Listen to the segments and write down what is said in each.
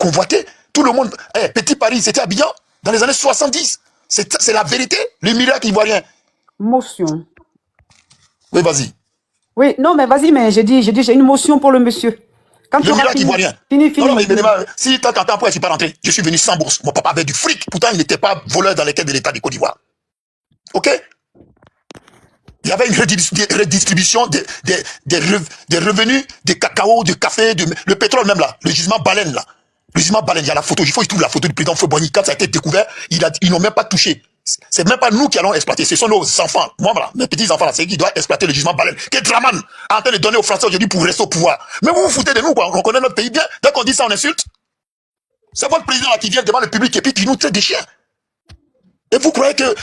convoité. Tout le monde, Petit Paris, c'était Abidjan dans les années 70. C'est la vérité, le miracle ivoirien. Motion. Oui, vas-y. Oui, non, mais vas-y, mais j'ai une motion pour le monsieur. Quand le miracle ivoirien. Fini. Non, mais si t'as pourquoi je suis pas rentré? Je suis venu sans bourse. Mon papa avait du fric. Pourtant, il n'était pas voleur dans les caisses de l'État de Côte d'Ivoire. Ok? Il y avait une redistribution des revenus, des cacao, du café, le pétrole même là, le gisement baleine là. Le gisement baleine, il y a la photo, il faut trouver la photo du président Fouet-Boigny. Quand ça a été découvert, ils n'ont même pas touché. C'est même pas nous qui allons exploiter, ce sont nos enfants. Moi, voilà, mes petits-enfants là, c'est qui doivent exploiter le gisement baleine. Qu'est Draman en train de donner aux Français aujourd'hui pour rester au pouvoir. Mais vous vous foutez de nous, quoi. On connaît notre pays bien. Dès qu'on dit ça, on insulte. C'est votre président là qui vient devant le public et puis qui nous traite des chiens. Et vous croyez que...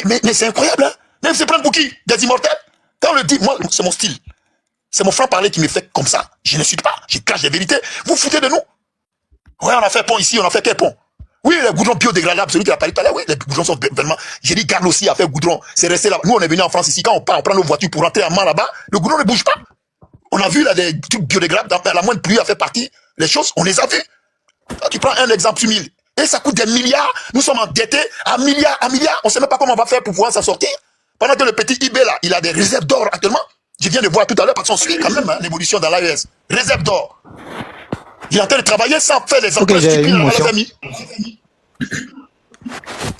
Mais c'est incroyable, hein? Même se prendre pour qui? Des immortels? Quand on le dit, moi, c'est mon style. C'est mon franc-parler qui me fait comme ça. Je n'insulte pas, je cache des vérités. Vous foutez de nous? Ouais, on a fait pont ici, on a fait quel pont? Oui, les goudrons biodégradables, celui qui a parlé tout à l'heure, oui, les goudrons sont vraiment... J'ai dit, Garde aussi a fait goudron. C'est resté là. Nous, on est venu en France ici, quand on part, on prend nos voitures pour rentrer en main là-bas, le goudron ne bouge pas. On a vu là des trucs biodégradables, dans la moindre pluie a fait partie. Les choses, on les a vues. Tu prends un exemple humile. Et ça coûte des milliards. Nous sommes endettés à milliards, On ne sait même pas comment on va faire pour pouvoir s'en sortir. Pendant que le petit IB là, il a des réserves d'or actuellement. Je viens de voir tout à l'heure parce qu'on suit quand même l'évolution dans l'AES. Réserve d'or. Il est en train de travailler sans faire les emplois stupides dans la famille.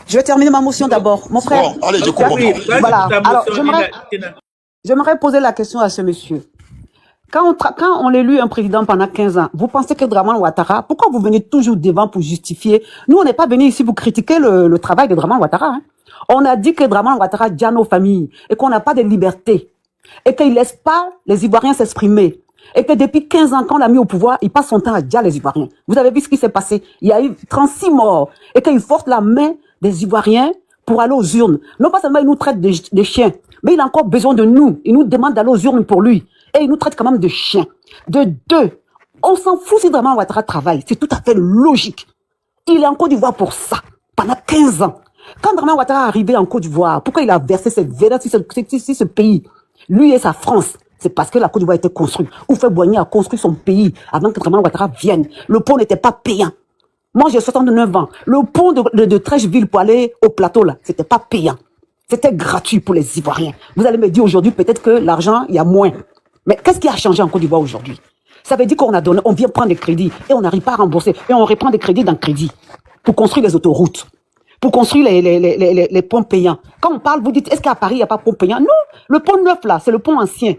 Je vais terminer ma motion d'abord. Mon frère. Bon, allez, je comprends. Voilà. Alors, j'aimerais poser la question à ce monsieur. Quand on élu un président pendant 15 ans, vous pensez que Dramane Ouattara, pourquoi vous venez toujours devant pour justifier? Nous, on n'est pas venu ici pour critiquer le travail de Dramane Ouattara. Hein. On a dit que Dramane Ouattara dit à nos familles et qu'on n'a pas de liberté et qu'il ne laisse pas les Ivoiriens s'exprimer. Et que depuis 15 ans, quand on l'a mis au pouvoir, il passe son temps à dire les Ivoiriens. Vous avez vu ce qui s'est passé? Il y a eu 36 morts. Et qu'il force la main des Ivoiriens pour aller aux urnes. Non pas seulement il nous traite de chiens, mais il a encore besoin de nous. Il nous demande d'aller aux urnes pour lui. Et il nous traite quand même de chiens. De deux, on s'en fout si Dramane Ouattara travaille. C'est tout à fait logique. Il est en Côte d'Ivoire pour ça, pendant 15 ans. Quand Dramane Ouattara est arrivé en Côte d'Ivoire, pourquoi il a versé cette vedette sur ce pays? Lui et sa France. C'est parce que la Côte d'Ivoire a été construite. Houphouët-Boigny a construit son pays avant que Dramane Ouattara vienne. Le pont n'était pas payant. Moi, j'ai 69 ans. Le pont de Trècheville pour aller au plateau, là, c'était pas payant. C'était gratuit pour les Ivoiriens. Vous allez me dire aujourd'hui, peut-être que l'argent, il y a moins. Mais qu'est-ce qui a changé en Côte d'Ivoire aujourd'hui? Ça veut dire qu'on a donné, on vient prendre des crédits et on n'arrive pas à rembourser. Et on reprend des crédits dans le crédit pour construire les autoroutes, pour construire les ponts payants. Quand on parle, vous dites, est-ce qu'à Paris, il n'y a pas de pont payant? Non, le pont neuf, là, c'est le pont ancien.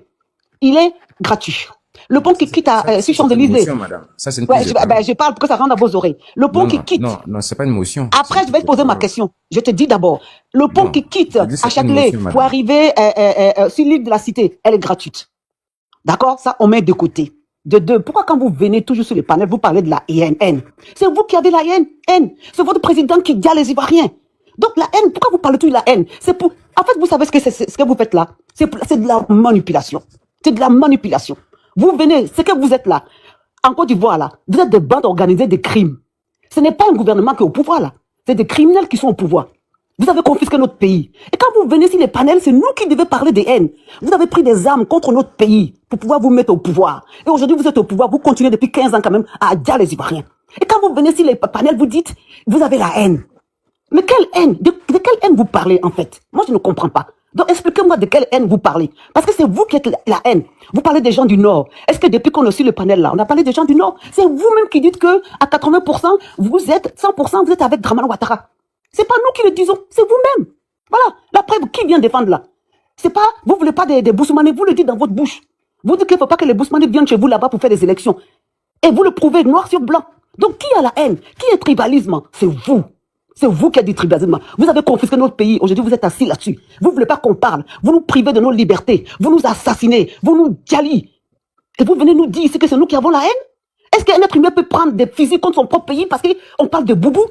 Il est gratuit. Le pont qui quitte à Champs-Élysées. Ça, c'est une je parle pour que ça rentre dans vos oreilles. Le pont qui quitte. Non, c'est pas une motion. Après, je vais te poser ma question. Je te dis d'abord. Le pont qui quitte à Châtelet pour arriver sur l'île de la Cité, elle est gratuite. D'accord? Ça, on met de côté. De deux, pourquoi quand vous venez toujours sur les panels, vous parlez de la haine? C'est vous qui avez la haine. C'est votre président qui dit à les Ivoiriens. Donc la haine, pourquoi vous parlez toujours de la haine? C'est pour... En fait, vous savez ce que vous faites là? C'est de la manipulation. C'est de la manipulation. Vous venez, c'est que vous êtes là, en Côte d'Ivoire là, vous êtes des bandes organisées de crimes. Ce n'est pas un gouvernement qui est au pouvoir là, c'est des criminels qui sont au pouvoir. Vous avez confisqué notre pays. Et quand vous venez sur les panels, c'est nous qui devons parler de haine. Vous avez pris des armes contre notre pays pour pouvoir vous mettre au pouvoir. Et aujourd'hui, vous êtes au pouvoir, vous continuez depuis 15 ans quand même à dire les Ivoiriens. Et quand vous venez sur les panels, vous dites, vous avez la haine. Mais quelle haine? De quelle haine vous parlez en fait? Moi, je ne comprends pas. Donc, expliquez-moi de quelle haine vous parlez. Parce que c'est vous qui êtes la haine. Vous parlez des gens du Nord. Est-ce que depuis qu'on a su le panel là, on a parlé des gens du Nord? C'est vous-même qui dites que à 80%, vous êtes, 100%, vous êtes avec Dramane Ouattara. C'est pas nous qui le disons, c'est vous-même. Voilà. La preuve, qui vient défendre là? C'est pas, vous voulez pas des Boussoumane, vous le dites dans votre bouche. Vous dites qu'il faut pas que les Boussoumane viennent chez vous là-bas pour faire des élections. Et vous le prouvez noir sur blanc. Donc, qui a la haine? Qui est tribalisme? C'est vous. C'est vous qui êtes du tribalisme. Vous avez confisqué notre pays. Aujourd'hui, vous êtes assis là-dessus. Vous ne voulez pas qu'on parle. Vous nous privez de nos libertés. Vous nous assassinez. Vous nous dialez. Et vous venez nous dire ici que c'est nous qui avons la haine? Est-ce qu'un être humain peut prendre des fusils contre son propre pays parce qu'on parle de boubou?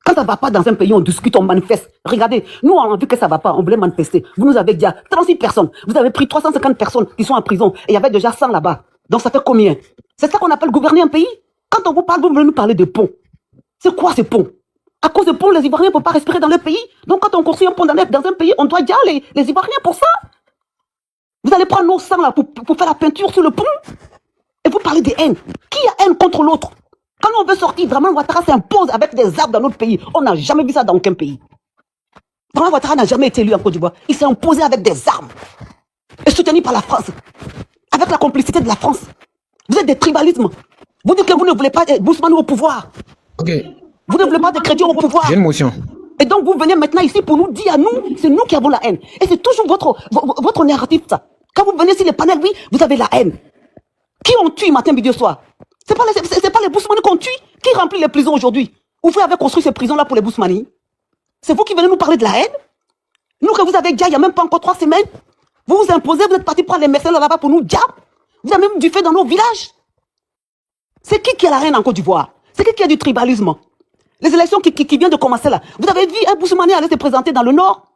Quand ça ne va pas dans un pays, on discute, on manifeste. Regardez, nous, on a vu que ça ne va pas. On voulait manifester. Vous nous avez dit 36 personnes. Vous avez pris 350 personnes qui sont en prison. Et il y avait déjà 100 là-bas. Donc ça fait combien? C'est ça qu'on appelle gouverner un pays? Quand on vous parle, vous voulez nous parler de pont. C'est quoi ces ponts? À cause de ponts, les Ivoiriens ne peuvent pas respirer dans leur pays. Donc, quand on construit un pont dans un pays, on doit dire les Ivoiriens pour ça. Vous allez prendre nos sangs là pour faire la peinture sur le pont. Et vous parlez de haine. Qui a haine contre l'autre? Quand on veut sortir, Dramane Ouattara s'impose avec des armes dans notre pays. On n'a jamais vu ça dans aucun pays. Dramane Ouattara n'a jamais été élu en Côte d'Ivoire. Il s'est imposé avec des armes. Et soutenu par la France. Avec la complicité de la France. Vous êtes des tribalismes. Vous dites que vous ne voulez pas Bousmane au pouvoir. Ok. Vous ne voulez pas de Crédit au pouvoir. J'ai une motion. Et donc vous venez maintenant ici pour nous dire à nous, c'est nous qui avons la haine. Et c'est toujours votre narratif ça. Quand vous venez sur les panels, oui, vous avez la haine. Qui on tue matin, midi, soir? C'est pas les Bousmani qu'on tue. Qui remplit les prisons aujourd'hui? Vous avez construit ces prisons-là pour les Bousmani. C'est vous qui venez nous parler de la haine? Nous que vous avez déjà il n'y a même pas encore 3 semaines. Vous vous imposez, vous êtes parti prendre les mercenaires là-bas pour nous dire. Vous avez même du fait dans nos villages. C'est qui a la haine en Côte d'Ivoire? C'est qui a du tribalisme? Les élections qui viennent de commencer là. Vous avez vu un Bousmani aller se présenter dans le Nord?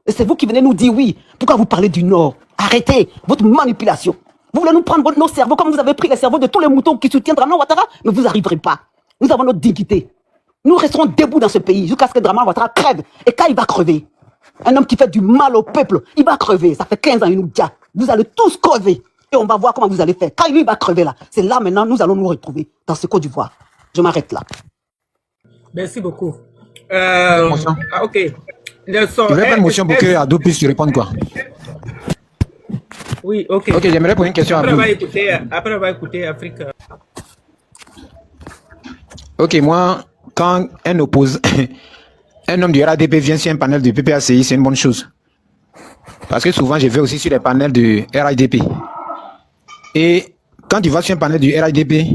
Et c'est vous qui venez nous dire oui. Pourquoi vous parlez du Nord? Arrêtez votre manipulation. Vous voulez nous prendre nos cerveaux comme vous avez pris les cerveaux de tous les moutons qui soutiennent Dramane Ouattara, mais vous n'arriverez pas. Nous avons notre dignité. Nous resterons debout dans ce pays jusqu'à ce que Dramane Ouattara crève. Et quand il va crever, un homme qui fait du mal au peuple, il va crever. Ça fait 15 ans, il nous dit, vous allez tous crever. Et on va voir comment vous allez faire. Quand lui va crever là, c'est là maintenant, nous allons nous retrouver dans ce Côte d'Ivoire. Je m'arrête là. Merci beaucoup. Ok. Je vais faire une motion pour que Abdou puisse répondre quoi. Oui, ok. Ok, j'aimerais poser une question à Abdou. Après, on va écouter Afrique. Ok, moi, quand un homme du RADP vient sur un panel du PPACI, c'est une bonne chose. Parce que souvent, je vais aussi sur les panels du RADP. Et quand tu vas sur un panel du RADP,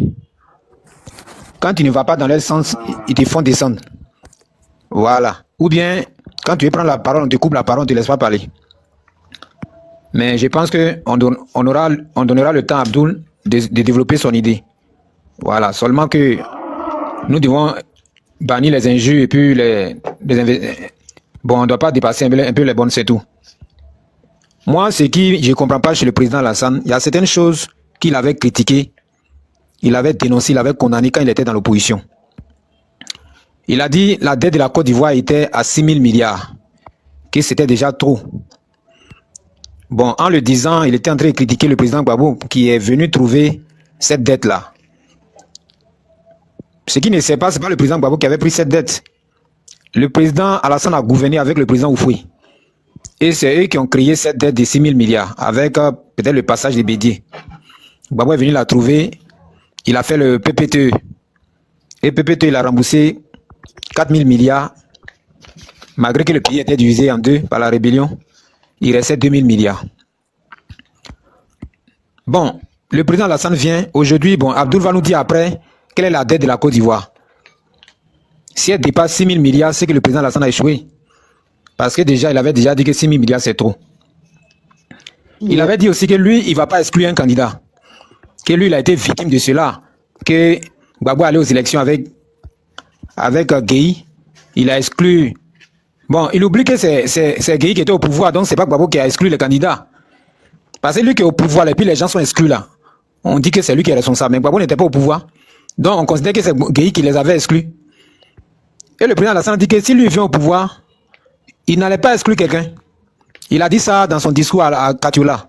quand tu ne vas pas dans leur sens, ils te font descendre. Voilà. Ou bien, quand tu veux prendre la parole, on te coupe la parole, on ne te laisse pas parler. Mais je pense qu'on donnera le temps à Abdoul de développer son idée. Voilà. Seulement que nous devons bannir les injures et puis bon, on ne doit pas dépasser un peu les bonnes, c'est tout. Moi, ce qui je ne comprends pas chez le président Alassane, il y a certaines choses qu'il avait critiquées, il avait dénoncé, il avait condamné quand il était dans l'opposition. Il a dit que la dette de la Côte d'Ivoire était à 6 000 milliards, que c'était déjà trop. Bon, en le disant, il était en train de critiquer le président Gbagbo qui est venu trouver cette dette-là. Ce qui ne sait pas, ce n'est pas le président Gbagbo qui avait pris cette dette. Le président Alassane a gouverné avec le président Houphouët. Et c'est eux qui ont créé cette dette de 6 000 milliards avec peut-être le passage des Bédier. Gbagbo est venu la trouver, il a fait le PPTE. Et PPTE, il a remboursé 4 000 milliards, malgré que le pays était divisé en deux par la rébellion. Il restait 2 000 milliards. Bon, le président Alassane vient. Aujourd'hui, bon, Abdoul va nous dire après quelle est la dette de la Côte d'Ivoire. Si elle dépasse 6 000 milliards, c'est que le président Alassane a échoué. Parce que déjà, il avait déjà dit que 6 000 milliards, c'est trop. Il avait dit aussi que lui, il ne va pas exclure un candidat. Que lui, il a été victime de cela. Que Gbagbo allait aux élections avec Gueye. Il a exclu. Bon, il oublie que c'est Gueye qui était au pouvoir, donc c'est pas Gbagbo qui a exclu les candidats. Parce que lui qui est au pouvoir, et puis les gens sont exclus là. On dit que c'est lui qui est responsable, mais Gbagbo n'était pas au pouvoir. Donc on considère que c'est Gueye qui les avait exclus. Et le président Alassane dit que si lui vient au pouvoir, il n'allait pas exclure quelqu'un. Il a dit ça dans son discours à Katiola.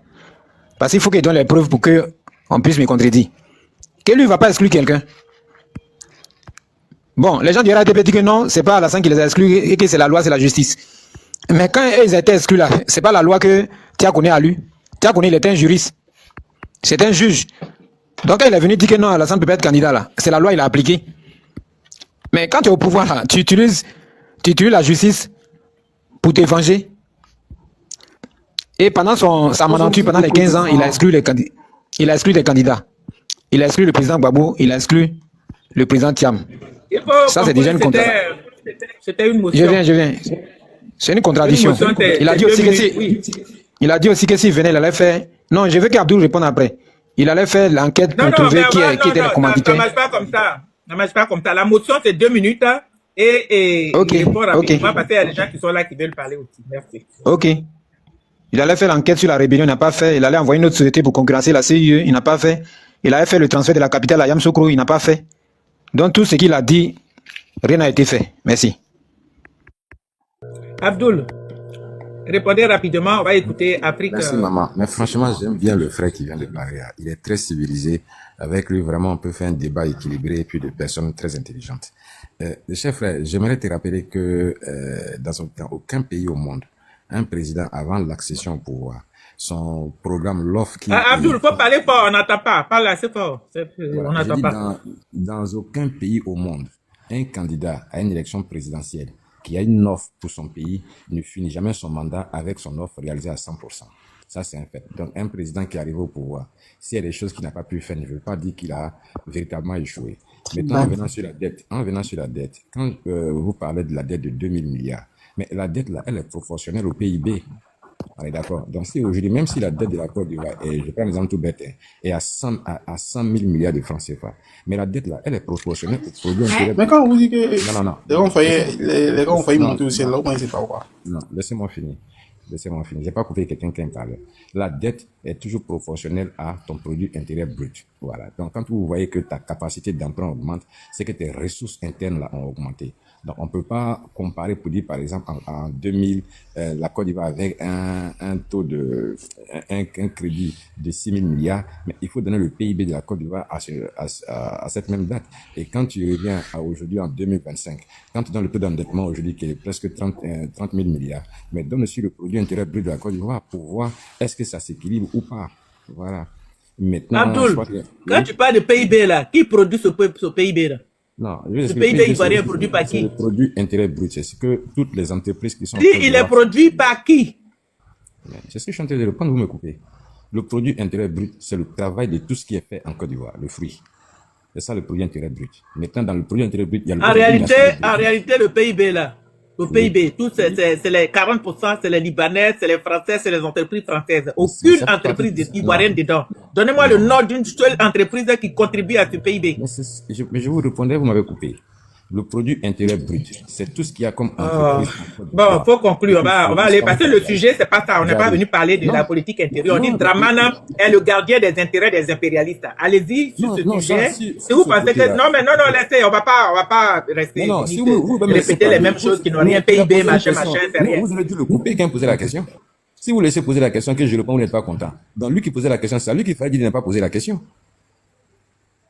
Parce qu'il faut qu'il donne les preuves pour qu'on puisse me contredire. Que lui ne va pas exclure quelqu'un. Bon, les gens du RADP disent que non, c'est pas Alassane qui les a exclus et que c'est la loi, c'est la justice. Mais quand ils étaient exclus là, c'est pas la loi que Tiakoné a lu. Tiakoné, il était un juriste. C'est un juge. Donc quand il est venu dire que non, Alassane ne peut pas être candidat là, c'est la loi, il a appliqué. Mais quand tu es au pouvoir là, tu utilises la justice pour te venger. Et pendant sa mandature, pendant les 15 ans, il a exclu les candidats. Il a exclu les candidats. Il a exclu le président Gbagbo, il a exclu le président Thiam. Ça, c'est déjà une contradiction. C'était une motion. Je viens. C'est une contradiction. Il a dit aussi que s'il venait, il allait faire... Non, je veux qu'Abdoul réponde après. Il allait faire l'enquête pour trouver qui était le commanditaire. Ça ne marche pas comme ça. Ça marche pas comme ça. La motion, c'est 2 minutes. Et ok. Il répond rapidement parce qu'il y a des gens qui sont là qui veulent parler aussi. Merci. Ok. Il allait faire l'enquête sur la rébellion, il n'a pas fait. Il allait envoyer une autre société pour concurrencer la CIE, il n'a pas fait. Il allait faire le transfert de la capitale à Yamoussoukro, il n'a pas fait. Donc tout ce qu'il a dit, rien n'a été fait. Merci. Abdoul, répondez rapidement, on va écouter Afrique. Merci maman. Mais franchement, j'aime bien le frère qui vient de parler. Il est très civilisé. Avec lui, vraiment, on peut faire un débat équilibré et puis de personnes très intelligentes. Cher frère, j'aimerais te rappeler que dans aucun pays au monde, un président, avant l'accession au pouvoir, son programme, l'offre qui... Abdul, il faut parler fort, on n'entend pas. Parle assez fort. Voilà. On n'entend pas. Dans aucun pays au monde, un candidat à une élection présidentielle qui a une offre pour son pays ne finit jamais son mandat avec son offre réalisée à 100%. Ça, c'est un fait. Donc, un président qui arrive au pouvoir, s'il y a des choses qu'il n'a pas pu faire, ne veut pas dire qu'il a véritablement échoué. Maintenant, en venant sur la dette, quand vous parlez de la dette de 2000 milliards, mais la dette, là, elle est proportionnelle au PIB. On est d'accord. Donc, si aujourd'hui, même si la dette de la Côte d'Ivoire, je prends l'exemple tout bête, est à 100 000 milliards de francs CFA, mais la dette là, elle est proportionnelle au produit intérieur. Mais quand vous dites que Non. les gars ont failli monter au ciel, là, vous ne pas quoi. Non, laissez-moi finir. J'ai pas coupé quelqu'un qui me parlait. La dette est toujours proportionnelle à ton produit intérieur brut. Voilà. Donc, quand vous voyez que ta capacité d'emprunt augmente, c'est que tes ressources internes là ont augmenté. Donc, on peut pas comparer pour dire, par exemple, en 2000, la Côte d'Ivoire avec un taux de, un crédit de 6 000 milliards, mais il faut donner le PIB de la Côte d'Ivoire à cette même date. Et quand tu reviens à aujourd'hui en 2025, quand tu donnes le taux d'endettement aujourd'hui qui est presque 30 000 milliards, mais donne aussi le produit intérieur brut de la Côte d'Ivoire pour voir est-ce que ça s'équilibre ou pas. Voilà. Maintenant, Abdul, quand tu parles de PIB là, qui produit ce PIB là? Non, ce PIB ivoirien est produit par qui? C'est le produit intérieur brut. C'est ce que toutes les entreprises qui sont... Il est produit par qui? C'est ce que je suis en train de dire quand vous me coupez. Le produit intérieur brut, c'est le travail de tout ce qui est fait en Côte d'Ivoire, le fruit. C'est ça le produit intérieur brut. Maintenant, dans le produit intérieur brut, il y a le... En réalité, le PIB là, le PIB, tout c'est les 40%, c'est les Libanais, c'est les Français, c'est les entreprises françaises. Aucune entreprise ivoirienne dedans. Donnez-moi le nom d'une seule entreprise qui contribue à ce PIB. Mais je vous répondais, vous m'avez coupé. Le produit intérieur brut, c'est tout ce qu'il y a comme entreprise. Bon, faut conclure. On va aller parce que le sujet, c'est pas ça. On n'est pas venu parler de la politique intérieure. On dit Dramana est le gardien des intérêts des impérialistes. Allez-y sur ce sujet. Si vous pensez que non, laissez. On va pas rester. Non, si vous répéter les mêmes choses qui n'ont rien. PIB, machin, c'est rien. Vous avez dû le couper quand posait la question. Si vous laissez poser la question, que je réponds, vous n'êtes pas content. Donc lui qui posait la question, c'est lui qui fallait dire de ne pas poser la question.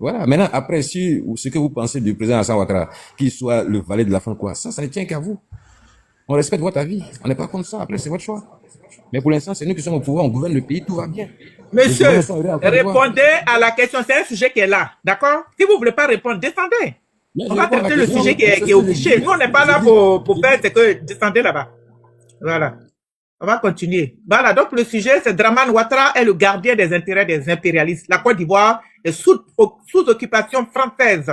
Voilà. Maintenant, après, si ce que vous pensez du président Alassane Ouattara, qu'il soit le valet de la fin, quoi, ça ne tient qu'à vous. On respecte votre avis. On n'est pas contre ça. Après, c'est votre choix. Mais pour l'instant, c'est nous qui sommes au pouvoir, on gouverne le pays, tout va bien. Monsieur, répondez à la question. C'est un sujet qui est là. D'accord? Si vous ne voulez pas répondre, descendez. On va traiter le sujet qui est au guichet. Nous, on n'est pas là pour faire ce que descendez là-bas. Voilà. On va continuer. Voilà, donc le sujet, c'est Dramane Ouattara est le gardien des intérêts des impérialistes. La Côte d'Ivoire est sous occupation française.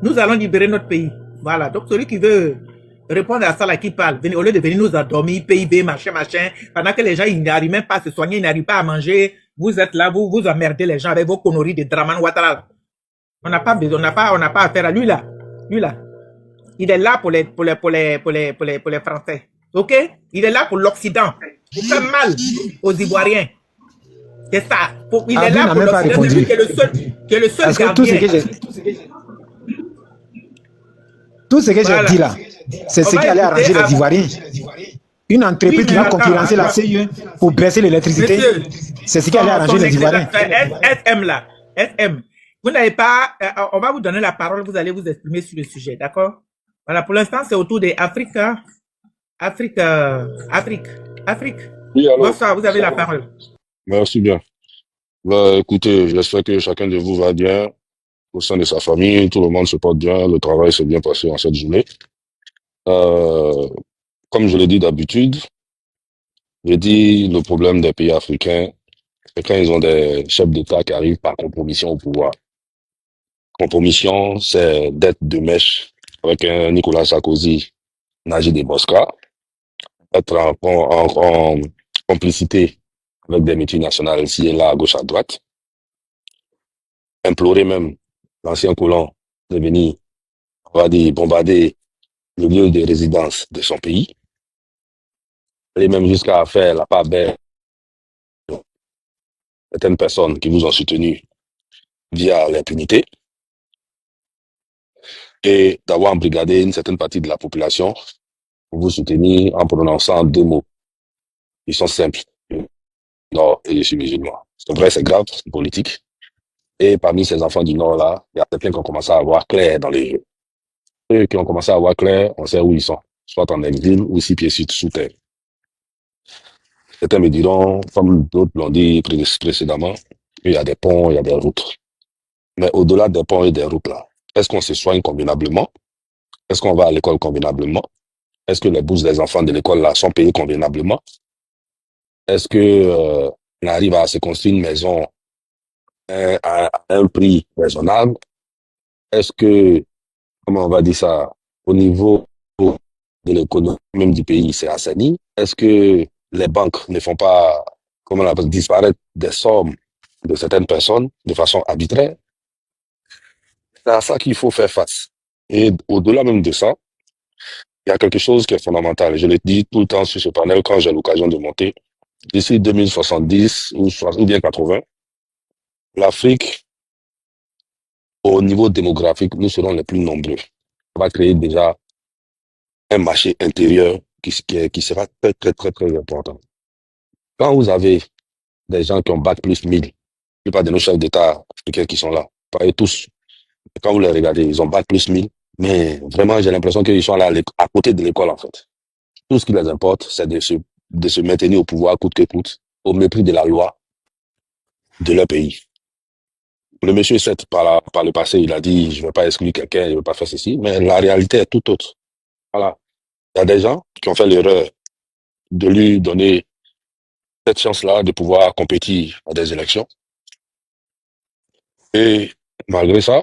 Nous allons libérer notre pays. Voilà, donc celui qui veut répondre à ça là qui parle, au lieu de venir nous endormir, PIB, machin, pendant que les gens ils n'arrivent même pas à se soigner, ils n'arrivent pas à manger, vous êtes là, vous emmerdez les gens avec vos conneries de Dramane Ouattara. On n'a pas besoin, on n'a pas affaire à lui là. Lui là. Il est là pour les Français. Ok? Il est là pour l'Occident. Il fait mal aux Ivoiriens. C'est ça. Il est là pour l'Occident. C'est lui qui est le seul gardien. Tout ce que j'ai dit là, c'est ce qui allait arranger les Ivoiriens. Une entreprise qui va concurrencer la CIE pour baisser l'électricité, c'est ce qui allait arranger les Ivoiriens. SM là. SM. Vous n'avez pas... on va vous donner la parole, vous allez vous exprimer sur le sujet, d'accord? Voilà, pour l'instant, c'est autour des Afrique. Oui, alors. Bonsoir, vous avez la parole. Merci bien. Bah, écoutez, j'espère que chacun de vous va bien au sein de sa famille, tout le monde se porte bien, le travail s'est bien passé en cette journée. Comme je l'ai dit d'habitude, j'ai dit le problème des pays africains, c'est quand ils ont des chefs d'État qui arrivent par compromission au pouvoir. Compromission, c'est d'être de mèche avec un Nicolas Sarkozy, Najib Bosca, être en complicité avec des multinationales ici et là, à gauche, à droite, implorer même l'ancien colon de venir, on va dire, bombarder le lieu de résidence de son pays, aller même jusqu'à faire la part belle de certaines personnes qui vous ont soutenu via l'impunité, et d'avoir embrigadé une certaine partie de la population pour vous soutenir en prononçant deux mots. Ils sont simples. Non, et je suis musulman. C'est vrai, c'est grave, c'est politique. Et parmi ces enfants du Nord-là, il y a certains qui ont commencé à avoir clair dans les yeux. Ceux qui ont commencé à avoir clair, on sait où ils sont, soit en exil ou 6 pieds sous terre. Certains me diront, comme d'autres l'ont dit précédemment, qu'il y a des ponts, il y a des routes. Mais au-delà des ponts et des routes là, est-ce qu'on se soigne convenablement? Est-ce qu'on va à l'école convenablement? Est-ce que les bourses des enfants de l'école là sont payées convenablement? Est-ce que on arrive à se construire une maison à un prix raisonnable? Est-ce que, comment on va dire ça, au niveau de l'économie même du pays, c'est assaini? Est-ce que les banques ne font pas, comment on appelle, disparaître des sommes de certaines personnes de façon arbitraire? C'est à ça qu'il faut faire face. Et au-delà même de ça, il y a quelque chose qui est fondamental. Je le dis tout le temps sur ce panel quand j'ai l'occasion de monter. D'ici 2070 ou bien 80, l'Afrique, au niveau démographique, nous serons les plus nombreux. On va créer déjà un marché intérieur qui sera très, très, très, très important. Quand vous avez des gens qui ont bac plus 1000, la plupart de nos chefs d'État africains qui sont là, pareil tous, quand vous les regardez, ils ont bac plus 1000, mais vraiment, j'ai l'impression qu'ils sont là à côté de l'école, en fait. Tout ce qui les importe, c'est de se maintenir au pouvoir coûte que coûte, au mépris de la loi de leur pays. Le monsieur, certes, par le passé, il a dit, je ne vais pas exclure quelqu'un, je ne vais pas faire ceci, mais la réalité est tout autre. Voilà. Il y a des gens qui ont fait l'erreur de lui donner cette chance-là de pouvoir compétir à des élections. Et malgré ça,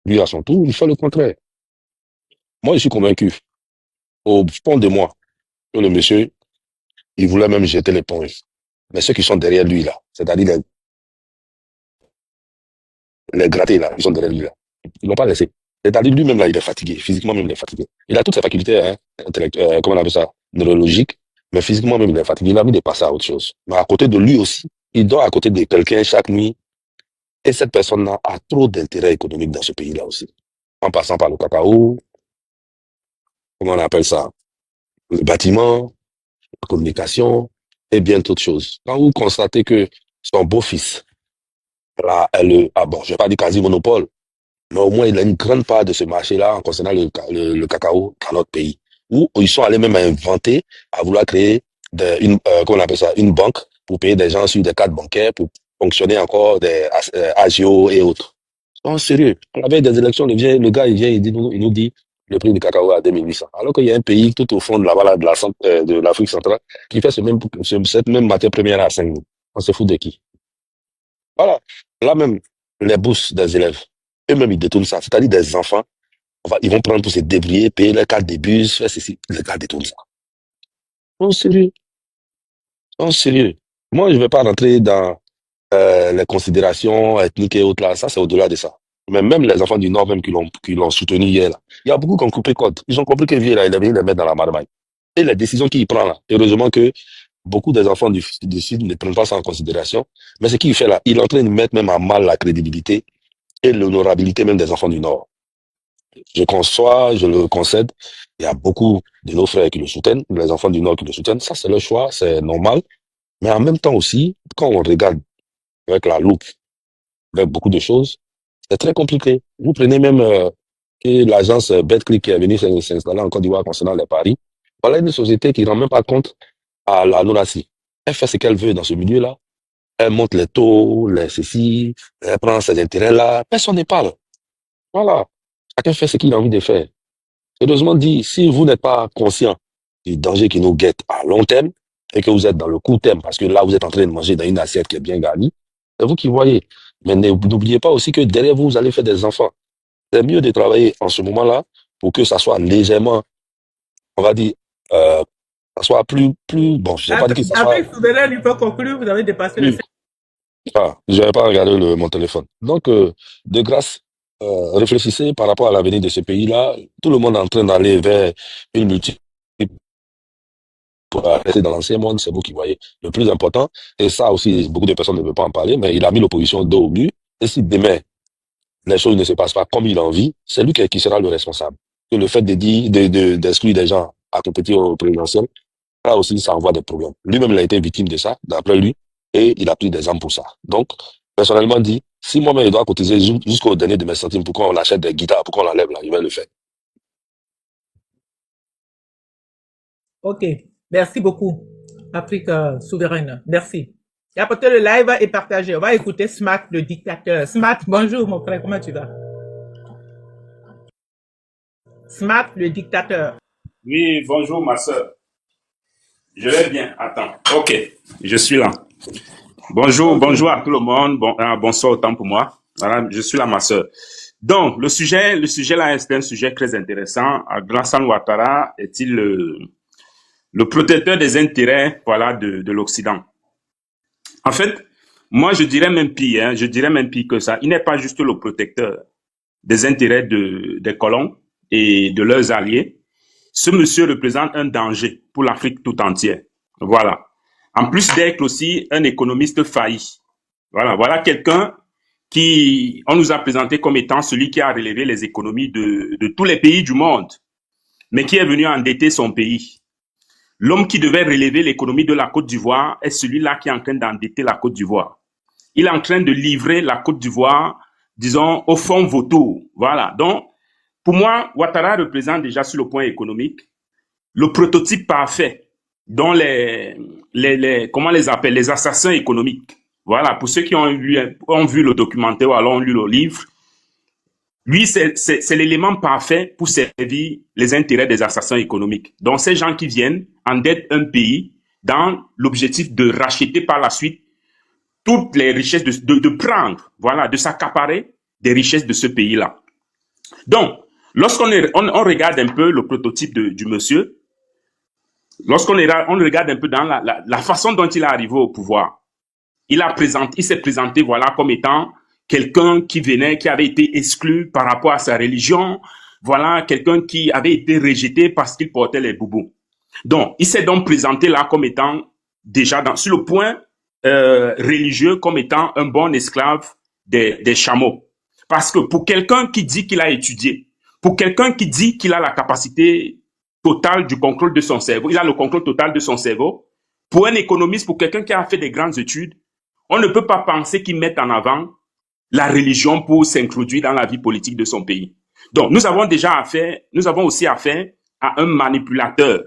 lui, à son tour, il fait le contraire. Moi, je suis convaincu, au fond de moi, que le monsieur, il voulait même jeter l'éponge. Mais ceux qui sont derrière lui, là, c'est-à-dire les grattés, là, ils sont derrière lui, là. Ils l'ont pas laissé. C'est-à-dire lui-même, là, il est fatigué. Physiquement, même, il est fatigué. Il a toutes ses facultés, hein, comment on appelle ça, neurologiques, mais physiquement, même, il est fatigué. Il a envie de passer à autre chose. Mais à côté de lui aussi, il dort à côté de quelqu'un chaque nuit. Et cette personne-là a trop d'intérêt économique dans ce pays-là aussi. En passant par le cacao, comment on appelle ça, le bâtiment, la communication, et bien d'autres choses. Quand vous constatez que son beau-fils, là, bon, je vais pas dire quasi monopole, mais au moins il a une grande part de ce marché-là en concernant le cacao dans notre pays. Où ils sont allés même inventer, à vouloir créer comment on appelle ça, une banque pour payer des gens sur des cartes bancaires, pour fonctionner encore des AGO et autres. Non, sérieux. On avait des élections, le gars, il nous dit le prix du cacao à 2800. Alors qu'il y a un pays tout au fond de de l'Afrique centrale qui fait cette même matière première à 5 000. On se fout de qui? Voilà. Là même, les bourses des élèves, eux-mêmes, ils détournent ça. C'est-à-dire des enfants, ils vont prendre pour se débrouiller, payer les cartes de bus, faire ceci. Les gars détournent ça. Non, sérieux. Non, sérieux. Moi, je ne vais pas rentrer dans les considérations ethniques et autres là. Ça, c'est au-delà de ça. Mais même les enfants du Nord, même qui l'ont soutenu hier, là, il y a beaucoup qui ont coupé code. Ils ont compris que vieux, là, il est venu les mettre dans la marmaille. Et les décisions qu'il prend là, heureusement que beaucoup des enfants du Sud ne prennent pas ça en considération. Mais ce qu'il fait là, il est en train de mettre même à mal la crédibilité et l'honorabilité même des enfants du Nord. Je conçois, je le concède. Il y a beaucoup de nos frères qui le soutiennent, les enfants du Nord qui le soutiennent. Ça, c'est leur choix, c'est normal. Mais en même temps aussi, quand on regarde avec la loupe, avec beaucoup de choses, c'est très compliqué. Vous prenez même que l'agence Betclic qui est venue s'installer en Côte d'Ivoire concernant les paris. Voilà une société qui ne rend même pas compte à la NONACI. Elle fait ce qu'elle veut dans ce milieu-là. Elle monte les taux, les ceci, elle prend ses intérêts-là. Personne ne parle. Voilà. Chacun fait ce qu'il a envie de faire. Heureusement dit, si vous n'êtes pas conscient du danger qui nous guette à long terme et que vous êtes dans le court terme, parce que là, vous êtes en train de manger dans une assiette qui est bien garnie, c'est vous qui voyez. Mais n'oubliez pas aussi que derrière vous, vous allez faire des enfants. C'est mieux de travailler en ce moment-là pour que ça soit légèrement, on va dire, ça soit plus, bon, je ne sais pas dire que ça soit... Avec Souverain, il faut conclure, vous avez dépassé le... je n'avais pas regardé mon téléphone. Donc, de grâce, réfléchissez par rapport à l'avenir de ce pays-là. Tout le monde est en train d'aller vers une multitude pour rester dans l'ancien monde, c'est vous qui voyez. Le plus important, et ça aussi, beaucoup de personnes ne veulent pas en parler, mais il a mis l'opposition dos au mur. Et si demain, les choses ne se passent pas comme il a envie, c'est lui qui sera le responsable. Que le fait d'exclure des gens à compétir au présidentiel, là aussi, ça envoie des problèmes. Lui-même, il a été victime de ça, d'après lui, et il a pris des armes pour ça. Donc, personnellement dit, Si moi-même je dois cotiser jusqu'au dernier de mes centimes pour qu'on achète des guitares, pour qu'on l'enlève là, je vais le faire. Ok, merci beaucoup, Afrique souveraine. Merci. Et après le live est partagé. On va écouter Smart, le dictateur. Smart, bonjour mon frère, comment tu vas? Smart, le dictateur. Oui, bonjour ma soeur. Je vais bien. Attends. Ok, je suis là. Bonjour, bonjour à tout le monde. Bonsoir autant pour moi. Voilà, je suis là, ma soeur. Donc, le sujet là, c'est un sujet très intéressant. Alassane Ouattara est-il le protecteur des intérêts, voilà, de l'Occident? En fait, moi, je dirais même pire, que ça. Il n'est pas juste le protecteur des intérêts des colons et de leurs alliés. Ce monsieur représente un danger pour l'Afrique tout entière. Voilà. En plus d'être aussi un économiste failli. Voilà quelqu'un qui, on nous a présenté comme étant celui qui a relevé les économies de tous les pays du monde, mais qui est venu endetter son pays. L'homme qui devait relever l'économie de la Côte d'Ivoire est celui-là qui est en train d'endetter la Côte d'Ivoire. Il est en train de livrer la Côte d'Ivoire, disons, au fond vautour. Voilà. Donc, pour moi, Ouattara représente déjà sur le point économique le prototype parfait dont comment on les appelle, les assassins économiques. Voilà, pour ceux qui ont vu le documentaire ou alors ont lu le livre, lui, c'est l'élément parfait pour servir les intérêts des assassins économiques. Donc, ces gens qui viennent endettent un pays dans l'objectif de racheter par la suite toutes les richesses, de prendre, voilà, de s'accaparer des richesses de ce pays-là. Donc, lorsqu'on regarde un peu le prototype du monsieur, lorsqu'on regarde un peu dans la façon dont il est arrivé au pouvoir, il s'est présenté, voilà, comme étant quelqu'un qui avait été exclu par rapport à sa religion, voilà, quelqu'un qui avait été rejeté parce qu'il portait les boubous. Donc, il s'est donc présenté là comme étant déjà sur le point religieux, comme étant un bon esclave des chameaux. Parce que pour quelqu'un qui dit qu'il a étudié, pour quelqu'un qui dit qu'il a la capacité totale du contrôle de son cerveau, il a le contrôle total de son cerveau, pour un économiste, pour quelqu'un qui a fait des grandes études, on ne peut pas penser qu'il mette en avant la religion pour s'introduire dans la vie politique de son pays. Donc, nous avons aussi affaire à un manipulateur,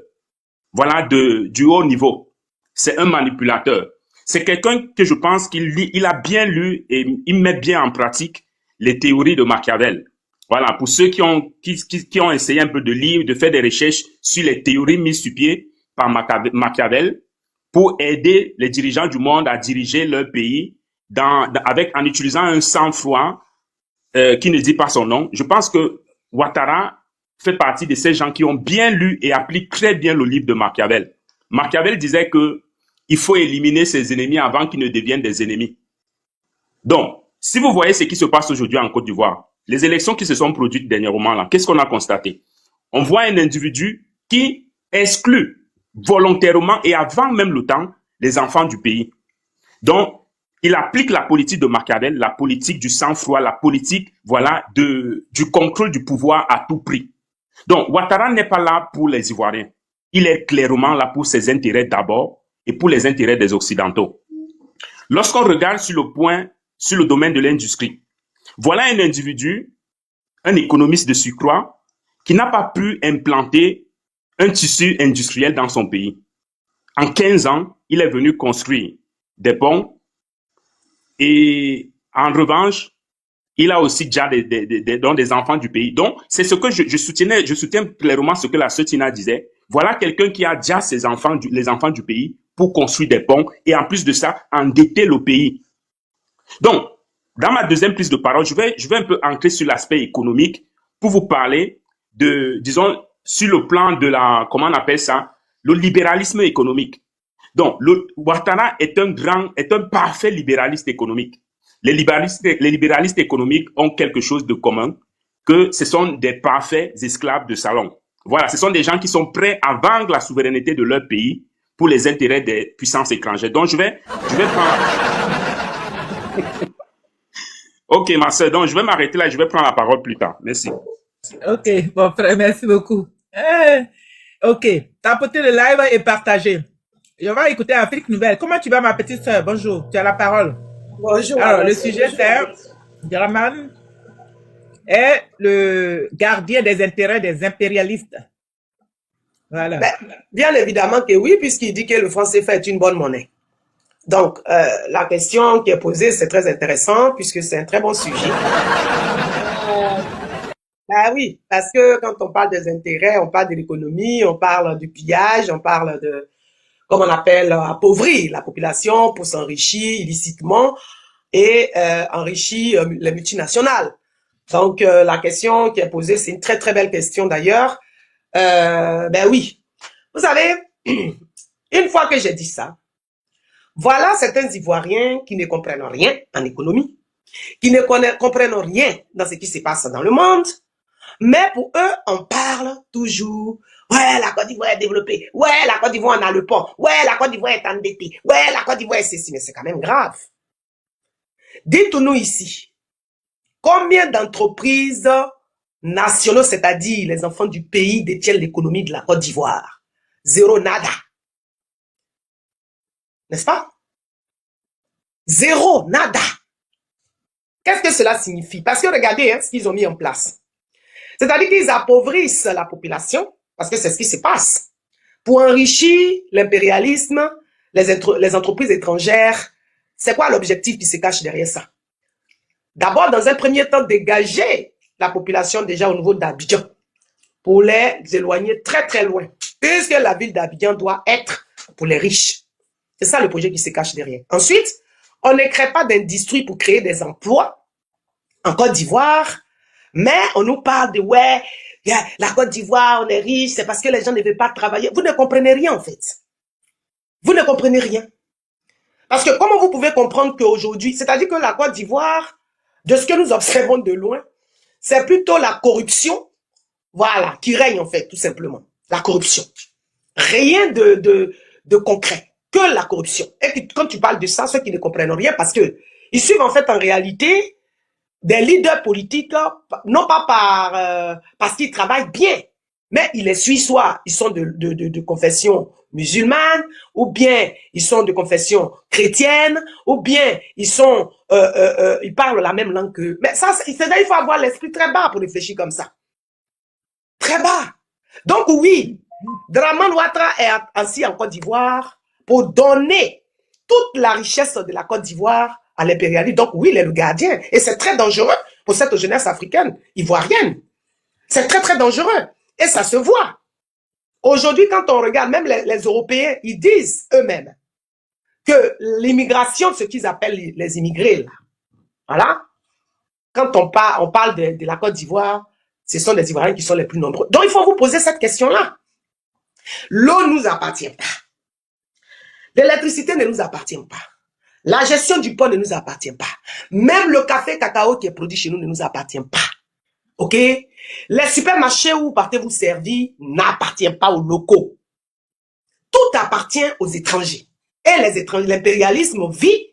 voilà, du haut niveau. C'est un manipulateur. C'est quelqu'un que je pense qu'il a bien lu et il met bien en pratique les théories de Machiavel. Voilà, pour ceux qui ont essayé un peu de lire, de faire des recherches sur les théories mises sur pied par Machiavel pour aider les dirigeants du monde à diriger leur pays en utilisant un sang-froid qui ne dit pas son nom. Je pense que Ouattara fait partie de ces gens qui ont bien lu et appliquent très bien le livre de Machiavel. Machiavel disait que il faut éliminer ses ennemis avant qu'ils ne deviennent des ennemis. Donc, si vous voyez ce qui se passe aujourd'hui en Côte d'Ivoire, les élections qui se sont produites dernièrement là, qu'est-ce qu'on a constaté? On voit un individu qui exclut volontairement et avant même le temps les enfants du pays. Donc, il applique la politique de Machiavel, la politique du sang-froid, la politique, voilà, du contrôle du pouvoir à tout prix. Donc, Ouattara n'est pas là pour les Ivoiriens. Il est clairement là pour ses intérêts d'abord et pour les intérêts des Occidentaux. Lorsqu'on regarde sur le domaine de l'industrie, voilà un individu, un économiste de surcroît, qui n'a pas pu implanter un tissu industriel dans son pays. En 15 ans, il est venu construire des ponts et en revanche, il a aussi déjà des enfants du pays. Donc, c'est ce que je soutiens clairement ce que la sœur Tina disait. Voilà quelqu'un qui a déjà les enfants du pays pour construire des ponts et en plus de ça, endetter le pays. Donc, dans ma deuxième prise de parole, je vais un peu entrer sur l'aspect économique pour vous parler disons, sur le plan de comment on appelle ça, le libéralisme économique. Donc, Ouattara est un parfait libéraliste économique. Les libéralistes économiques ont quelque chose de commun, que ce sont des parfaits esclaves de salon. Voilà, ce sont des gens qui sont prêts à vendre la souveraineté de leur pays pour les intérêts des puissances étrangères. Donc, je vais prendre... Ok, ma soeur, donc je vais m'arrêter là et je vais prendre la parole plus tard. Merci. Ok, mon frère, merci beaucoup. Ok, tapotez le live et partagez. Je vais écouter Afrique Nouvelle. Comment tu vas, ma petite soeur? Bonjour, tu as la parole. Bonjour. Alors, le sujet, c'est Draman est le gardien des intérêts des impérialistes. Voilà. Ben, bien évidemment que oui, puisqu'il dit que le franc CFA est une bonne monnaie. Donc, la question qui est posée, c'est très intéressant, puisque c'est un très bon sujet. Ben oui, parce que quand on parle des intérêts, on parle de l'économie, on parle du pillage, on parle de, comme on appelle, appauvrir la population pour s'enrichir illicitement et enrichir les multinationales. Donc, la question qui est posée, c'est une très très belle question d'ailleurs. Ben oui, vous savez, une fois que j'ai dit ça, voilà certains Ivoiriens qui ne comprennent rien en économie, qui ne comprennent rien dans ce qui se passe dans le monde, mais pour eux, on parle toujours, ouais, la Côte d'Ivoire est développée, ouais, la Côte d'Ivoire en a le pont, ouais, la Côte d'Ivoire est endettée, ouais, la Côte d'Ivoire est ceci, mais c'est quand même grave. Dites-nous ici, combien d'entreprises nationaux, c'est-à-dire les enfants du pays, détiennent l'économie de la Côte d'Ivoire? Zéro, nada. N'est-ce pas? Zéro, nada. Qu'est-ce que cela signifie? Parce que regardez ce qu'ils ont mis en place. C'est-à-dire qu'ils appauvrissent la population, parce que c'est ce qui se passe, pour enrichir l'impérialisme, les entreprises étrangères. C'est quoi l'objectif qui se cache derrière ça? D'abord, dans un premier temps, dégager la population déjà au niveau d'Abidjan pour les éloigner très très loin, puisque la ville d'Abidjan doit être pour les riches. C'est ça le projet qui se cache derrière. Ensuite, on ne crée pas d'industrie pour créer des emplois en Côte d'Ivoire, mais on nous parle de ouais, la Côte d'Ivoire, on est riche, c'est parce que les gens ne veulent pas travailler. Vous ne comprenez rien en fait. Vous ne comprenez rien. Parce que comment vous pouvez comprendre qu'aujourd'hui, c'est-à-dire que la Côte d'Ivoire, de ce que nous observons de loin, c'est plutôt la corruption, voilà, qui règne en fait, tout simplement. La corruption. Rien de concret. Que la corruption. Et quand tu parles de ça, ceux qui ne comprennent rien, parce que ils suivent en fait en réalité des leaders politiques, non pas parce qu'ils travaillent bien, mais ils les suivent soit ils sont de confession musulmane, ou bien ils sont de confession chrétienne, ou bien ils sont ils parlent la même langue qu'eux. Mais ça, il faut avoir l'esprit très bas pour réfléchir comme ça. Très bas. Donc oui, Draman Ouattara est assis en Côte d'Ivoire pour donner toute la richesse de la Côte d'Ivoire à l'impérialisme. Donc oui, il est le gardien. Et c'est très dangereux pour cette jeunesse africaine, ivoirienne. C'est très très dangereux. Et ça se voit. Aujourd'hui, quand on regarde, même les Européens, ils disent eux-mêmes que l'immigration, ce qu'ils appellent les immigrés, là, voilà, quand on parle de la Côte d'Ivoire, ce sont les Ivoiriens qui sont les plus nombreux. Donc il faut vous poser cette question-là. L'eau ne nous appartient pas. L'électricité ne nous appartient pas. La gestion du port ne nous appartient pas. Même le café cacao qui est produit chez nous ne nous appartient pas. OK? Les supermarchés où vous partez vous servir n'appartiennent pas aux locaux. Tout appartient aux étrangers. Et les étrangers, l'impérialisme vit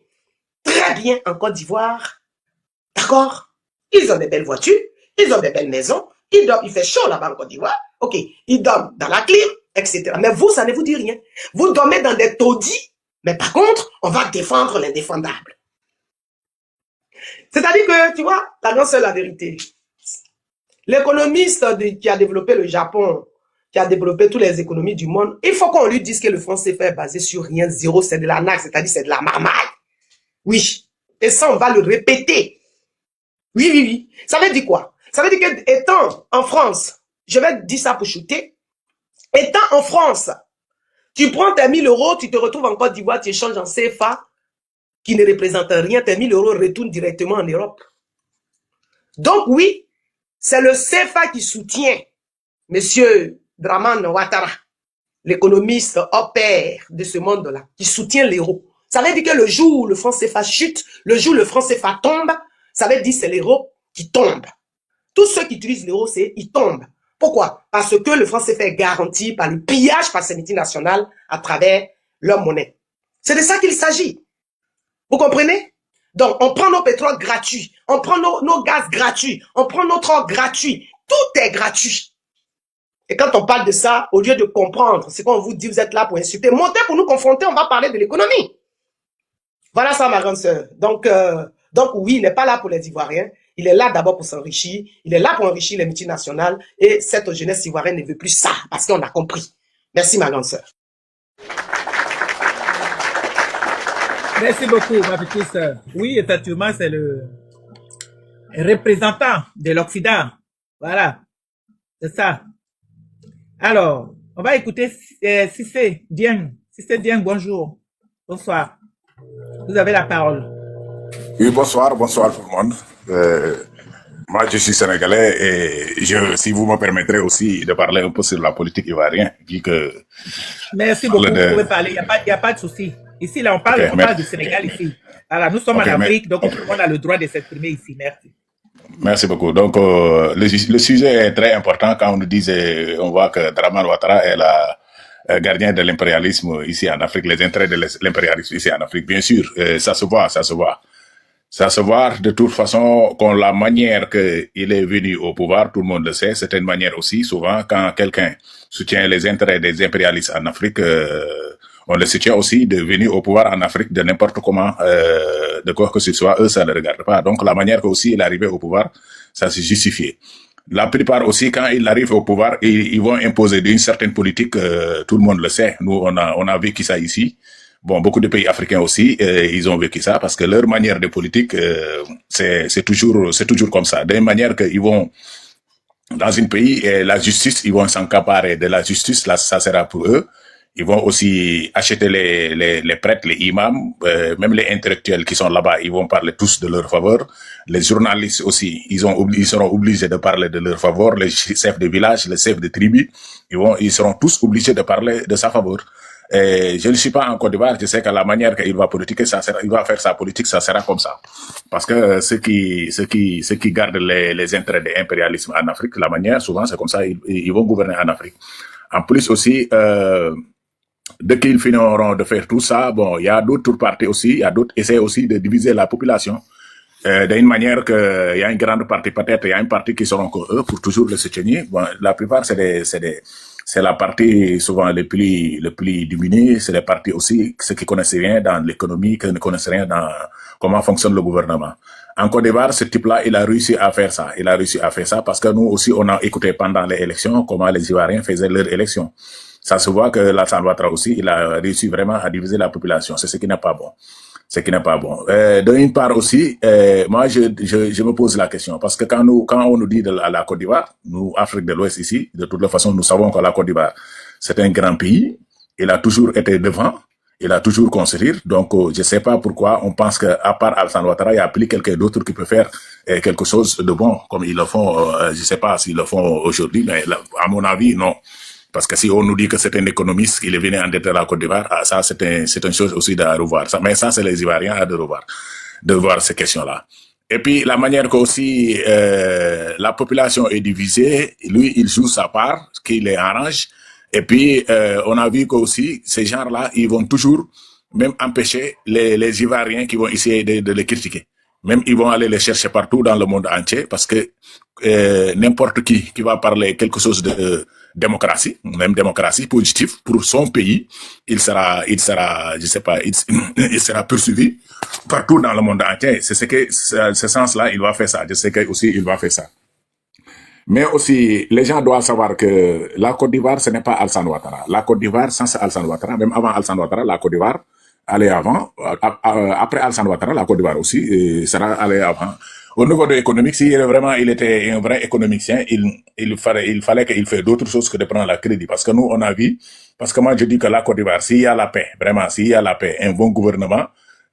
très bien en Côte d'Ivoire. D'accord? Ils ont des belles voitures, ils ont des belles maisons, il fait chaud là-bas en Côte d'Ivoire. OK, ils dorment dans la clim, etc. Mais vous, ça ne vous dit rien. Vous dormez dans des taudis, mais par contre, on va défendre l'indéfendable. C'est-à-dire que, tu vois, la grande seule la vérité. L'économiste qui a développé le Japon, qui a développé toutes les économies du monde, il faut qu'on lui dise que le franc CFA est basé sur rien, zéro, c'est de la nague, c'est-à-dire c'est de la marmaille. Oui, et ça, on va le répéter. Oui, oui, oui. Ça veut dire quoi? Ça veut dire que, étant en France, je vais dire ça pour shooter, étant en France, tu prends tes 1000 euros, tu te retrouves en Côte d'Ivoire, tu échanges en CFA, qui ne représente rien, tes 1000 euros retournent directement en Europe. Donc oui, c'est le CFA qui soutient Monsieur Draman Ouattara, l'économiste au pair de ce monde-là, qui soutient l'euro. Ça veut dire que le jour où le franc CFA chute, le jour où le franc CFA tombe, ça veut dire que c'est l'euro qui tombe. Tous ceux qui utilisent l'euro, ils tombent. Pourquoi? Parce que le franc CFA est garanti par le pillage par ces multinationales à travers leur monnaie. C'est de ça qu'il s'agit. Vous comprenez? Donc, on prend nos pétroles gratuits, on prend nos gaz gratuits, on prend notre or gratuit. Tout est gratuit. Et quand on parle de ça, au lieu de comprendre ce qu'on vous dit, vous êtes là pour insulter, montez pour nous confronter, on va parler de l'économie. Voilà ça, ma grande sœur. Donc oui, il n'est pas là pour les Ivoiriens. Il est là d'abord pour s'enrichir. Il est là pour enrichir les multinationales. Et cette jeunesse ivoirienne ne veut plus ça, parce qu'on a compris. Merci, ma grande sœur. Merci beaucoup, ma petite sœur. Oui, effectivement, c'est le représentant de l'Occident. Voilà. C'est ça. Alors, on va écouter Cissé Dieng. Cissé Dieng, bonjour. Bonsoir. Vous avez la parole. Oui, bonsoir tout le monde. Moi, je suis sénégalais et si vous me permettrez aussi de parler un peu sur la politique ivoirienne, vu que... Merci beaucoup, vous pouvez parler, il n'y a pas de souci. Ici, là, on parle du Sénégal ici. Alors, nous sommes en Afrique, donc tout le monde a le droit de s'exprimer ici. Merci. Merci beaucoup. Donc, le sujet est très important quand on nous disait, on voit que Dramane Ouattara est la gardien de l'impérialisme ici en Afrique, les intérêts de l'impérialisme ici en Afrique. Bien sûr, ça se voit. Ça se voit de toute façon qu'on la manière qu'il est venu au pouvoir, tout le monde le sait, c'est une manière aussi, souvent, quand quelqu'un soutient les intérêts des impérialistes en Afrique, on le soutient aussi de venir au pouvoir en Afrique de n'importe comment, de quoi que ce soit, eux, ça ne les regarde pas. Donc, la manière qu'aussi il est arrivé au pouvoir, ça s'est justifié. La plupart aussi, quand ils arrivent au pouvoir, ils vont imposer une certaine politique, tout le monde le sait. Nous, on a vécu ça ici. Bon, beaucoup de pays africains aussi, ils ont vécu ça parce que leur manière de politique, c'est toujours comme ça. D'une manière qu'ils vont dans un pays et la justice, ils vont s'accaparer de la justice, là, ça sera pour eux. Ils vont aussi acheter les prêtres, les imams, même les intellectuels qui sont là-bas, ils vont parler tous de leur faveur. Les journalistes aussi, ils seront obligés de parler de leur faveur. Les chefs de village, les chefs de tribu, ils seront tous obligés de parler de sa faveur. Et je ne suis pas en Côte d'Ivoire, je sais que la manière qu'il va politiquer, il va faire sa politique, ça sera comme ça. Parce que ceux qui gardent les intérêts de l'impérialisme en Afrique, la manière, souvent, c'est comme ça, ils vont gouverner en Afrique. En plus aussi, dès qu'ils finiront de faire tout ça, bon, il y a d'autres partis aussi, il y a d'autres essais aussi de diviser la population. D'une manière que, il y a une grande partie, peut-être, il y a une partie qui seront que eux pour toujours le soutenir. Bon, la plupart, c'est la partie souvent le plus diminuée, c'est les partis aussi, ceux qui connaissent rien dans l'économie, qui ne connaissent rien dans comment fonctionne le gouvernement. En Côte d'Ivoire, ce type-là, il a réussi à faire ça. Il a réussi à faire ça parce que nous aussi, on a écouté pendant les élections comment les Ivoiriens faisaient leurs élections. Ça se voit que Alassane Ouattara aussi, il a réussi vraiment à diviser la population. C'est ce qui n'est pas bon. D'une part aussi, moi, je me pose la question parce que quand on nous dit à la Côte d'Ivoire, nous, Afrique de l'Ouest ici, de toute façon, nous savons que la Côte d'Ivoire, c'est un grand pays. Il a toujours été devant. Il a toujours construit. Donc, je sais pas pourquoi on pense qu'à part Alassane Ouattara, il y a plus quelqu'un d'autre qui peut faire quelque chose de bon, comme ils le font. Je sais pas s'ils le font aujourd'hui, mais à mon avis, non. Parce que si on nous dit que c'est un économiste qui est venu endetter la Côte d'Ivoire, ça c'est une chose aussi à revoir. Mais ça c'est les Ivoiriens à de voir ces questions-là. Et puis la manière que aussi la population est divisée, lui il joue sa part, qui les arrange. Et puis on a vu qu'aussi ces gens-là, ils vont toujours même empêcher les Ivoiriens qui vont essayer de les critiquer. Même ils vont aller les chercher partout dans le monde entier parce que n'importe qui va parler quelque chose de démocratie, même démocratie positive pour son pays, il sera, je sais pas, il sera poursuivi partout dans le monde entier. C'est ce sens-là, il va faire ça. Je sais que aussi il va faire ça. Mais aussi, les gens doivent savoir que la Côte d'Ivoire, ce n'est pas Alassane Ouattara. La Côte d'Ivoire, sans Alassane Ouattara, même avant Alassane Ouattara, la Côte d'Ivoire allait avant. Après Alassane Ouattara, la Côte d'Ivoire aussi sera allée avant. Au niveau de l'économique, si vraiment il était un vrai économicien, il fallait qu'il fasse d'autres choses que de prendre la crédit. Parce que nous, on a vu, parce que moi je dis que la Côte d'Ivoire, s'il y a la paix, vraiment, s'il y a la paix, un bon gouvernement,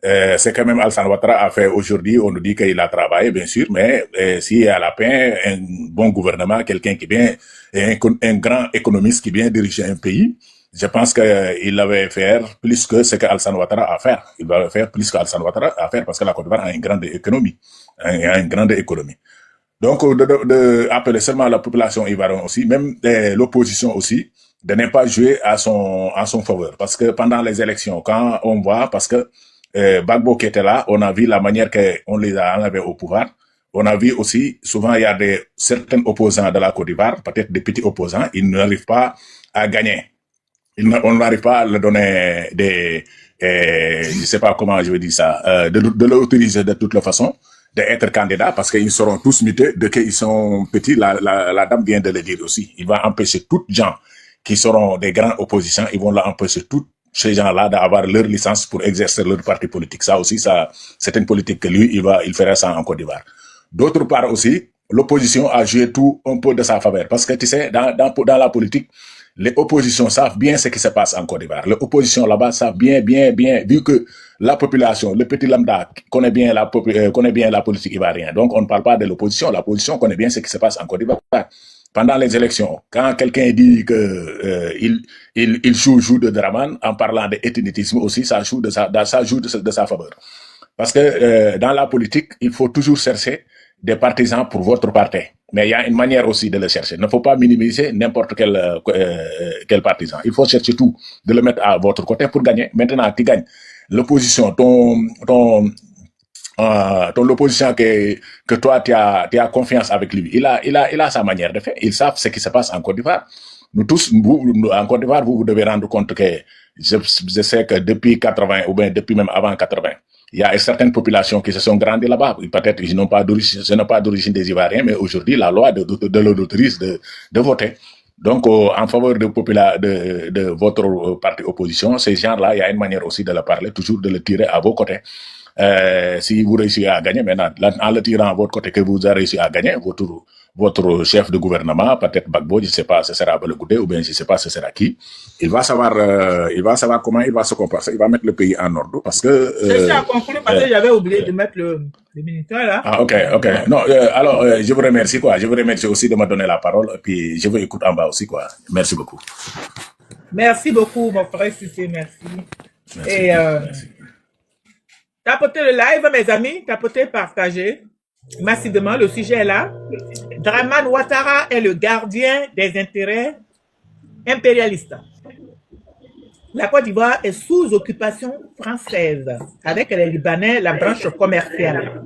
c'est quand même Alassane Ouattara a fait aujourd'hui, on nous dit qu'il a travaillé, bien sûr, mais s'il y a la paix, un bon gouvernement, quelqu'un qui vient, un grand économiste qui vient diriger un pays, je pense qu'il avait faire plus que ce qu'Alassane Ouattara a fait. Il va faire plus qu'Alassane Ouattara a fait parce que la Côte d'Ivoire a une grande économie. Donc, appeler seulement la population ivoirienne aussi, même l'opposition aussi, de ne pas jouer à son faveur. Parce que pendant les élections, quand on voit, parce que Gbagbo qui était là, on a vu la manière qu'on les a enlevés au pouvoir. On a vu aussi, souvent, il y a certains opposants de la Côte d'Ivoire, peut-être des petits opposants, ils n'arrivent pas à gagner. On n'arrive pas à leur donner je ne sais pas comment je vais dire ça, de l'autoriser de toute façon d'être candidat parce qu'ils seront tous mutés de qu'ils sont petits. La dame vient de le dire aussi. Il va empêcher tous les gens qui seront des grandes oppositions, ils vont empêcher tous ces gens-là d'avoir leur licence pour exercer leur parti politique. Ça aussi, c'est une politique que lui, il fera ça en Côte d'Ivoire. D'autre part aussi, l'opposition a joué tout un peu de sa faveur. Parce que tu sais, dans la politique, les oppositions savent bien ce qui se passe en Côte d'Ivoire. Les oppositions là-bas savent bien, vu que la population, le petit lambda connaît bien la politique ivoirienne. Donc, on ne parle pas de l'opposition. L'opposition connaît bien ce qui se passe en Côte d'Ivoire. Pendant les élections, quand quelqu'un dit que il joue de Draman, en parlant d'ethnicisme aussi, ça joue de sa faveur. Parce que dans la politique, il faut toujours chercher des partisans pour votre parti. Mais il y a une manière aussi de le chercher. Il ne faut pas minimiser n'importe quel partisan. Il faut chercher tout, de le mettre à votre côté pour gagner. Maintenant, tu gagnes. L'opposition, l'opposition que toi, tu as confiance avec lui. Il a sa manière de faire. Ils savent ce qui se passe en Côte d'Ivoire. Nous tous, en Côte d'Ivoire, vous devez rendre compte que je sais que depuis 80, ou bien depuis même avant 80, il y a certaines populations qui se sont grandies là-bas. Peut-être qu'ils n'ont pas d'origine des Ivoiriens, mais aujourd'hui, la loi de l'autorise de voter. Donc, en faveur de votre parti opposition, ces gens-là, il y a une manière aussi de le parler, toujours de le tirer à vos côtés. Si vous réussissez à gagner, maintenant, en le tirant à votre côté, que vous avez réussi à gagner, votre chef de gouvernement, peut-être Gbagbo, je ne sais pas, ce sera Balogoudé, ou bien je ne sais pas, ce sera qui. Il va savoir comment il va se comporter. Il va mettre le pays en ordre parce que. Je à conclure parce que j'avais oublié de mettre le militaire là. Ah, ok. Non, alors, je vous remercie, quoi. Je vous remercie aussi de me donner la parole. Et puis, je vous écoute en bas aussi, quoi. Merci beaucoup. Merci beaucoup, mon frère Cissé, merci. Merci. Tapotez le live, mes amis. Tapotez, partagez. Massivement, le sujet est là. Draman Ouattara est le gardien des intérêts impérialistes. La Côte d'Ivoire est sous occupation française avec les Libanais, la branche commerciale.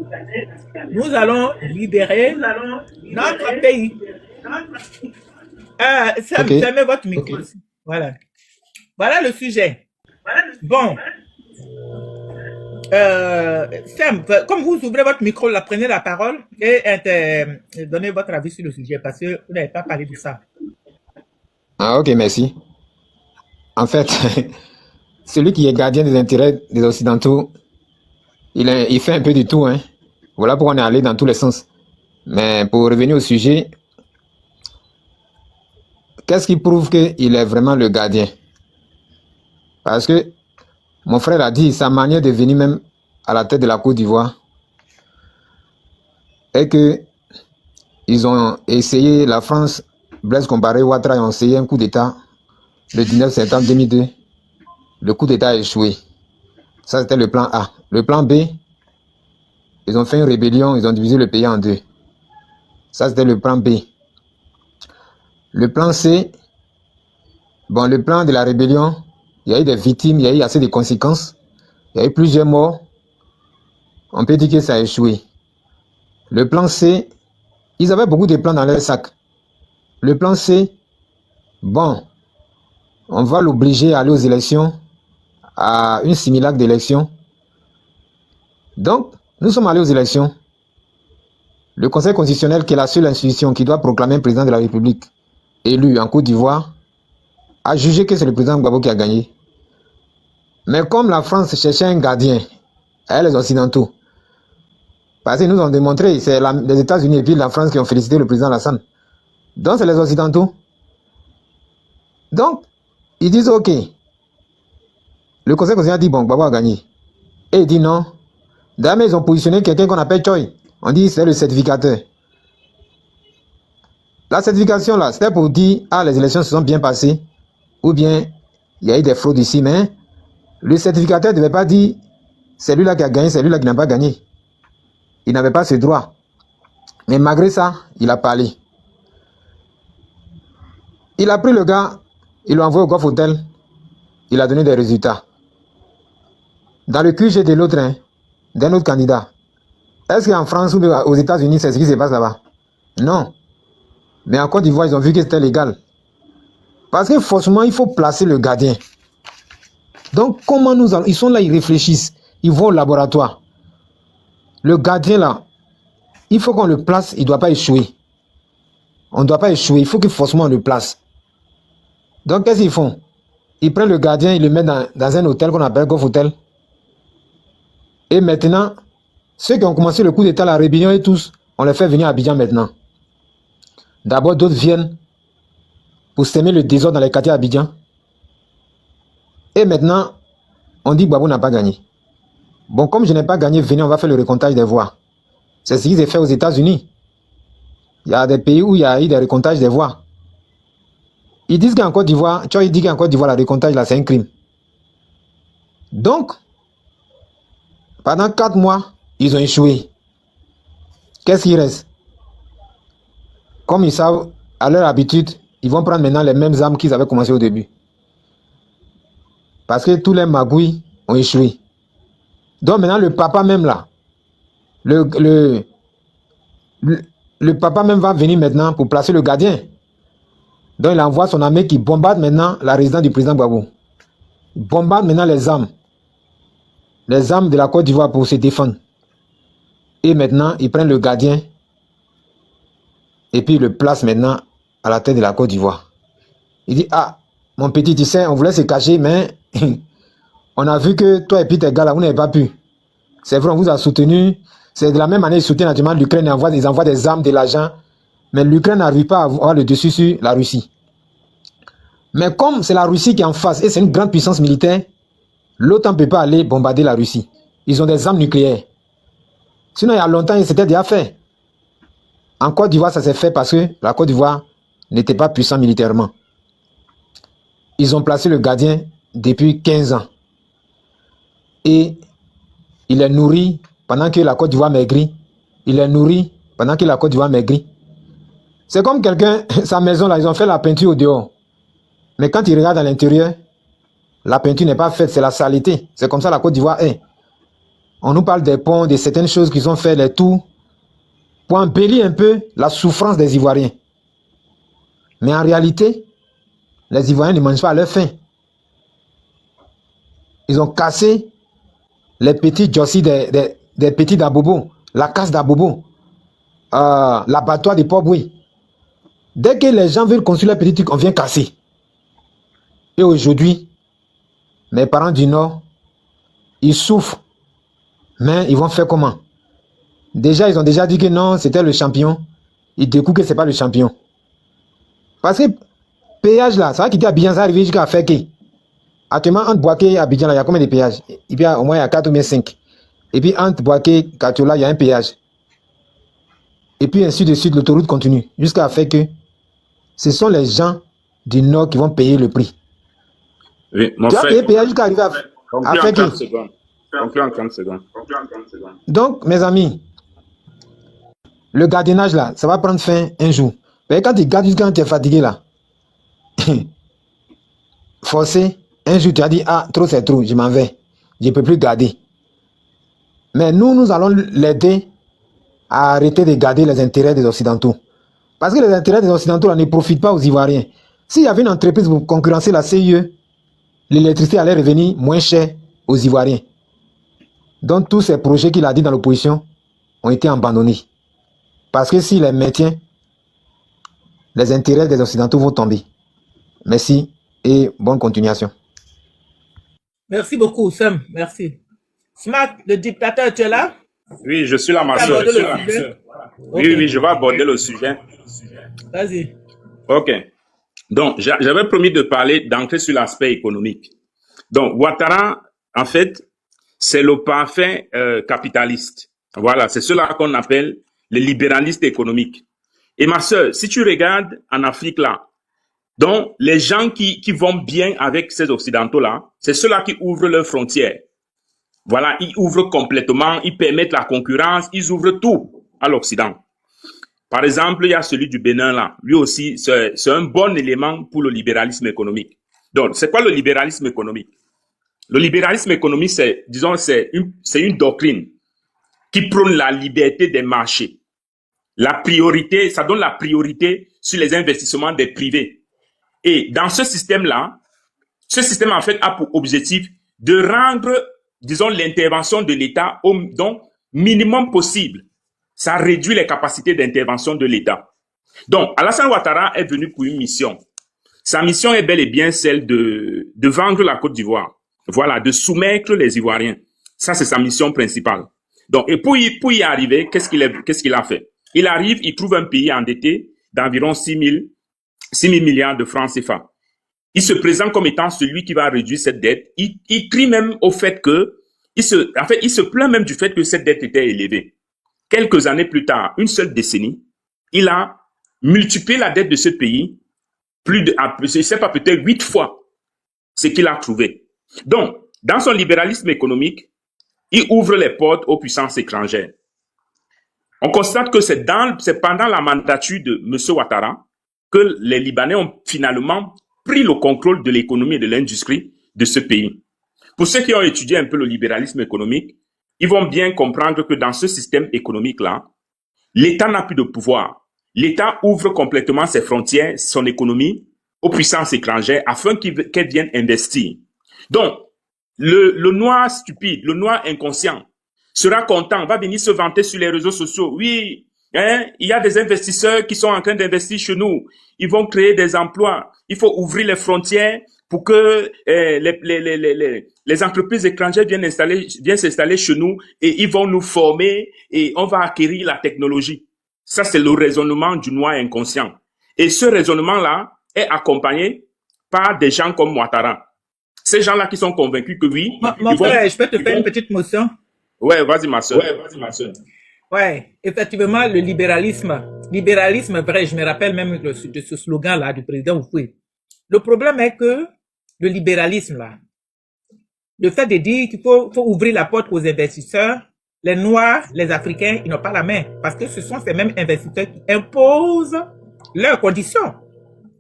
Nous allons libérer notre pays. Fermez votre micro. Voilà. Voilà le sujet. Bon. Sam, comme vous ouvrez votre micro, là, prenez la parole et donnez votre avis sur le sujet parce que vous n'avez pas parlé de ça. Ah, ok, merci. En fait, celui qui est gardien des intérêts des Occidentaux, il fait un peu du tout, hein. Voilà pourquoi on est allé dans tous les sens. Mais pour revenir au sujet, qu'est-ce qui prouve qu'il est vraiment le gardien? Parce que mon frère a dit, sa manière de venir même à la tête de la Côte d'Ivoire est que ils ont essayé, la France, Blaise Compaoré, Ouattara ont essayé un coup d'État le 19 septembre 2002. Le coup d'État a échoué. Ça, c'était le plan A. Le plan B, ils ont fait une rébellion, ils ont divisé le pays en deux. Ça, c'était le plan B. Le plan C, bon, le plan de la rébellion, il y a eu des victimes, il y a eu assez de conséquences. Il y a eu plusieurs morts. On peut dire que ça a échoué. Le plan C, ils avaient beaucoup de plans dans leur sac. Le plan C, bon, on va l'obliger à aller aux élections, à une simulacre d'élection. Donc, nous sommes allés aux élections. Le Conseil constitutionnel, qui est la seule institution qui doit proclamer un président de la République élu en Côte d'Ivoire, a jugé que c'est le président Gbagbo qui a gagné. Mais comme la France cherchait un gardien, les Occidentaux, parce qu'ils nous ont démontré, c'est les États-Unis et puis la France qui ont félicité le président Alassane. Donc c'est les Occidentaux. Donc, ils disent ok. Le Conseil constitutionnel dit bon, Gbagbo a gagné. Et il dit non. D'ailleurs, ils ont positionné quelqu'un qu'on appelle Choi. On dit c'est le certificateur. La certification là, c'était pour dire ah les élections se sont bien passées ou bien il y a eu des fraudes ici, mais le certificateur ne devait pas dire c'est lui là qui a gagné, c'est lui là qui n'a pas gagné. Il n'avait pas ce droit. Mais malgré ça, il a parlé. Il a pris le gars, il l'a envoyé au Golf Hotel, il a donné des résultats. Dans le QG de l'autre, hein, d'un autre candidat. Est-ce qu'en France ou aux États-Unis, c'est ce qui se passe là-bas? Non. Mais en Côte d'Ivoire, ils ont vu que c'était légal. Parce que forcément, il faut placer le gardien. Donc, comment nous allons... Ils sont là, ils réfléchissent. Ils vont au laboratoire. Le gardien, là, il faut qu'on le place, il ne doit pas échouer. On ne doit pas échouer, il faut que forcément on le place. Donc, qu'est-ce qu'ils font? Ils prennent le gardien, ils le mettent dans un hôtel qu'on appelle Golf Hotel. Et maintenant, ceux qui ont commencé le coup d'état, la rébellion et tous, on les fait venir à Abidjan maintenant. D'abord, d'autres viennent pour semer le désordre dans les quartiers d'Abidjan. Et maintenant, on dit que Gbagbo n'a pas gagné. Bon, comme je n'ai pas gagné, venez, on va faire le recomptage des voix. C'est ce qu'ils ont fait aux États-Unis. Il y a des pays où il y a eu des recomptages des voix. Ils disent qu'en Côte d'Ivoire, tu vois, ils disent qu'en Côte d'Ivoire, le recomptage là, c'est un crime. Donc, pendant 4 mois, ils ont échoué. Qu'est-ce qui reste? Comme ils savent, à leur habitude, ils vont prendre maintenant les mêmes armes qu'ils avaient commencé au début. Parce que tous les magouilles ont échoué. Donc maintenant, le papa même là, le papa même va venir maintenant pour placer le gardien. Donc il envoie son armée qui bombarde maintenant la résidence du président Gbagbo. Il bombarde maintenant les armes de la Côte d'Ivoire pour se défendre. Et maintenant, ils prennent le gardien et puis ils le placent maintenant à la tête de la Côte d'Ivoire. Il dit, ah, mon petit, tu sais, on voulait se cacher, mais on a vu que toi et puis tes gars là, vous n'avez pas pu. C'est vrai, on vous a soutenu. C'est de la même manière, ils soutiennent naturellement l'Ukraine, ils envoient des armes, de l'argent. Mais l'Ukraine n'arrive pas à avoir le dessus sur la Russie. Mais comme c'est la Russie qui est en face, et c'est une grande puissance militaire, l'OTAN ne peut pas aller bombarder la Russie. Ils ont des armes nucléaires. Sinon, il y a longtemps, c'était déjà fait. En Côte d'Ivoire, ça s'est fait parce que la Côte d'Ivoire n'était pas puissant militairement. Ils ont placé le gardien depuis 15 ans. Et il est nourri pendant que la Côte d'Ivoire maigrit. Il est nourri pendant que la Côte d'Ivoire maigrit. C'est comme quelqu'un, sa maison là, ils ont fait la peinture au dehors. Mais quand il regarde à l'intérieur, la peinture n'est pas faite, c'est la saleté. C'est comme ça la Côte d'Ivoire est. On nous parle des ponts, de certaines choses qu'ils ont fait, les tours, pour embellir un peu la souffrance des Ivoiriens. Mais en réalité, les Ivoiriens ne mangent pas à leur faim. Ils ont cassé les petits jossis des petits d'Abobo, la casse d'Abobo, l'abattoir des Port-Boué. Dès que les gens veulent construire les petits trucs, on vient casser. Et aujourd'hui, mes parents du Nord, ils souffrent. Mais ils vont faire comment? Déjà, ils ont déjà dit que non, c'était le champion. Ils découvrent que ce n'est pas le champion. Parce que péage là, ça va quitter Abidjan, ça va arriver jusqu'à Féké. Actuellement, entre Boaké et Abidjan, il y a combien de péages? Et puis, au moins, il y a 4 ou bien 5. Et puis, entre Boaké et Katiola, il y a un péage. Et puis, ainsi de suite, l'autoroute continue. Jusqu'à Féké. Ce sont les gens du Nord qui vont payer le prix. Oui, mon tu vas frère. payer péage jusqu'à arriver à Féké. Conclue en 30 secondes. Donc, mes amis, le gardiennage là, ça va prendre fin un jour. Mais quand tu gardes jusqu'à tu es fatigué là, forcé, un jour tu as dit, ah, trop c'est trop, je m'en vais. Je ne peux plus garder. Mais nous allons l'aider à arrêter de garder les intérêts des Occidentaux. Parce que les intérêts des Occidentaux là, ne profitent pas aux Ivoiriens. S'il y avait une entreprise pour concurrencer la CIE, l'électricité allait revenir moins cher aux Ivoiriens. Donc tous ces projets qu'il a dit dans l'opposition ont été abandonnés. Parce que s'il les maintient, les intérêts des Occidentaux vont tomber. Merci et bonne continuation. Merci beaucoup, Sam. Merci. Smart, le dictateur, tu es là? Oui, je suis là, ma soeur. Oui, je vais aborder le sujet. Vas-y. Ok. Donc, j'avais promis de parler, d'entrer sur l'aspect économique. Donc, Ouattara, en fait, c'est le parfait capitaliste. Voilà, c'est cela qu'on appelle les libéralistes économiques. Et ma sœur, si tu regardes en Afrique là, donc les gens qui vont bien avec ces occidentaux-là, c'est ceux-là qui ouvrent leurs frontières. Voilà, ils ouvrent complètement, ils permettent la concurrence, ils ouvrent tout à l'Occident. Par exemple, il y a celui du Bénin là. Lui aussi, c'est un bon élément pour le libéralisme économique. Donc, c'est quoi le libéralisme économique? Le libéralisme économique, c'est une doctrine qui prône la liberté des marchés. La priorité, ça donne la priorité sur les investissements des privés. Et dans ce système-là, ce système en fait a pour objectif de rendre, disons, l'intervention de l'État au donc, minimum possible. Ça réduit les capacités d'intervention de l'État. Donc, Alassane Ouattara est venu pour une mission. Sa mission est bel et bien celle de vendre la Côte d'Ivoire. Voilà, de soumettre les Ivoiriens. Ça, c'est sa mission principale. Donc, et pour y arriver, qu'est-ce qu'il a fait? Il arrive, il trouve un pays endetté d'environ 6 000 milliards de francs CFA. Il se présente comme étant celui qui va réduire cette dette. Il crie même au fait que, il se plaint même du fait que cette dette était élevée. Quelques années plus tard, une seule décennie, il a multiplié la dette de ce pays plus de, je ne sais pas, peut-être 8 fois ce qu'il a trouvé. Donc, dans son libéralisme économique, il ouvre les portes aux puissances étrangères. On constate que c'est pendant la mandature de M. Ouattara que les Libanais ont finalement pris le contrôle de l'économie et de l'industrie de ce pays. Pour ceux qui ont étudié un peu le libéralisme économique, ils vont bien comprendre que dans ce système économique-là, l'État n'a plus de pouvoir. L'État ouvre complètement ses frontières, son économie, aux puissances étrangères afin qu'elles viennent investir. Donc, le noir stupide, le noir inconscient sera content, va venir se vanter sur les réseaux sociaux. Oui, il y a des investisseurs qui sont en train d'investir chez nous. Ils vont créer des emplois. Il faut ouvrir les frontières pour que les entreprises étrangères viennent s'installer chez nous et ils vont nous former et on va acquérir la technologie. Ça, c'est le raisonnement du noir inconscient. Et ce raisonnement-là est accompagné par des gens comme Ouattara. Ces gens-là qui sont convaincus que oui. Mon frère, je peux te faire une petite motion? Ouais, vas-y, ma soeur. Ouais, effectivement, le libéralisme vrai, je me rappelle même de ce slogan-là du président Oufoué. Le problème est que le libéralisme, là, le fait de dire qu'il faut ouvrir la porte aux investisseurs, les Noirs, les Africains, ils n'ont pas la main. Parce que ce sont ces mêmes investisseurs qui imposent leurs conditions.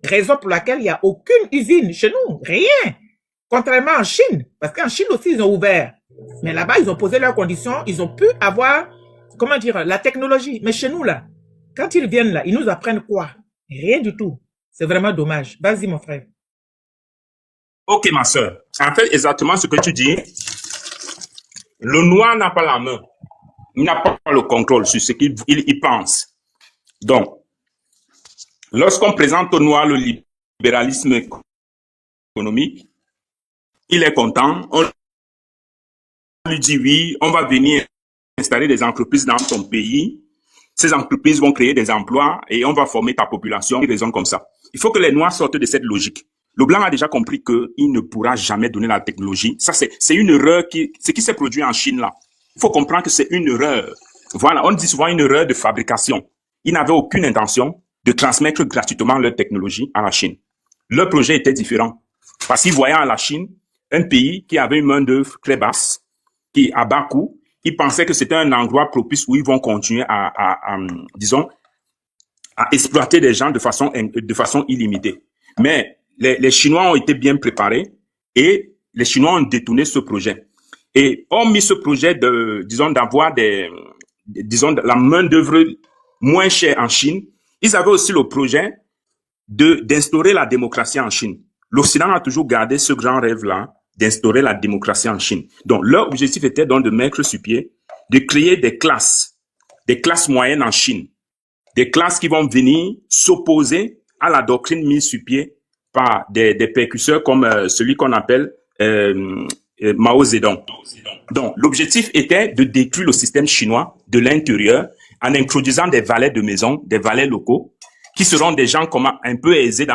Raison pour laquelle il n'y a aucune usine chez nous. Rien. Contrairement en Chine. Parce qu'en Chine aussi, ils ont ouvert. Mais là-bas, ils ont posé leurs conditions. Ils ont pu avoir, comment dire, la technologie. Mais chez nous, là, quand ils viennent là, ils nous apprennent quoi? Rien du tout. C'est vraiment dommage. Vas-y, mon frère. Ok, ma soeur. En fait, exactement ce que tu dis. Le noir n'a pas la main. Il n'a pas le contrôle sur ce qu'il pense. Donc, lorsqu'on présente au noir le libéralisme économique, il est content. On lui dit oui, on va venir installer des entreprises dans ton pays. Ces entreprises vont créer des emplois et on va former ta population. Il raisonne comme ça. Il faut que les Noirs sortent de cette logique. Le Blanc a déjà compris qu'il ne pourra jamais donner la technologie. Ça, c'est une erreur ce qui s'est produit en Chine là. Il faut comprendre que c'est une erreur. Voilà, on dit souvent une erreur de fabrication. Ils n'avaient aucune intention de transmettre gratuitement leur technologie à la Chine. Leur projet était différent. Parce qu'ils voyaient en la Chine un pays qui avait une main-d'œuvre très basse, qui à bas coût. Ils pensaient que c'était un endroit propice où ils vont continuer disons, à exploiter des gens de façon illimitée. Mais les Chinois ont été bien préparés et les Chinois ont détourné ce projet. Et ont mis ce projet d'avoir la main-d'œuvre moins chère en Chine. Ils avaient aussi le projet d'instaurer la démocratie en Chine. L'Occident a toujours gardé ce grand rêve-là d'instaurer la démocratie en Chine. Donc, leur objectif était donc de mettre sur pied, de créer des classes moyennes en Chine, des classes qui vont venir s'opposer à la doctrine mise sur pied par des précurseurs comme celui qu'on appelle Mao Zedong. Donc, l'objectif était de détruire le système chinois de l'intérieur en introduisant des valets de maison, des valets locaux, qui seront des gens un peu aisés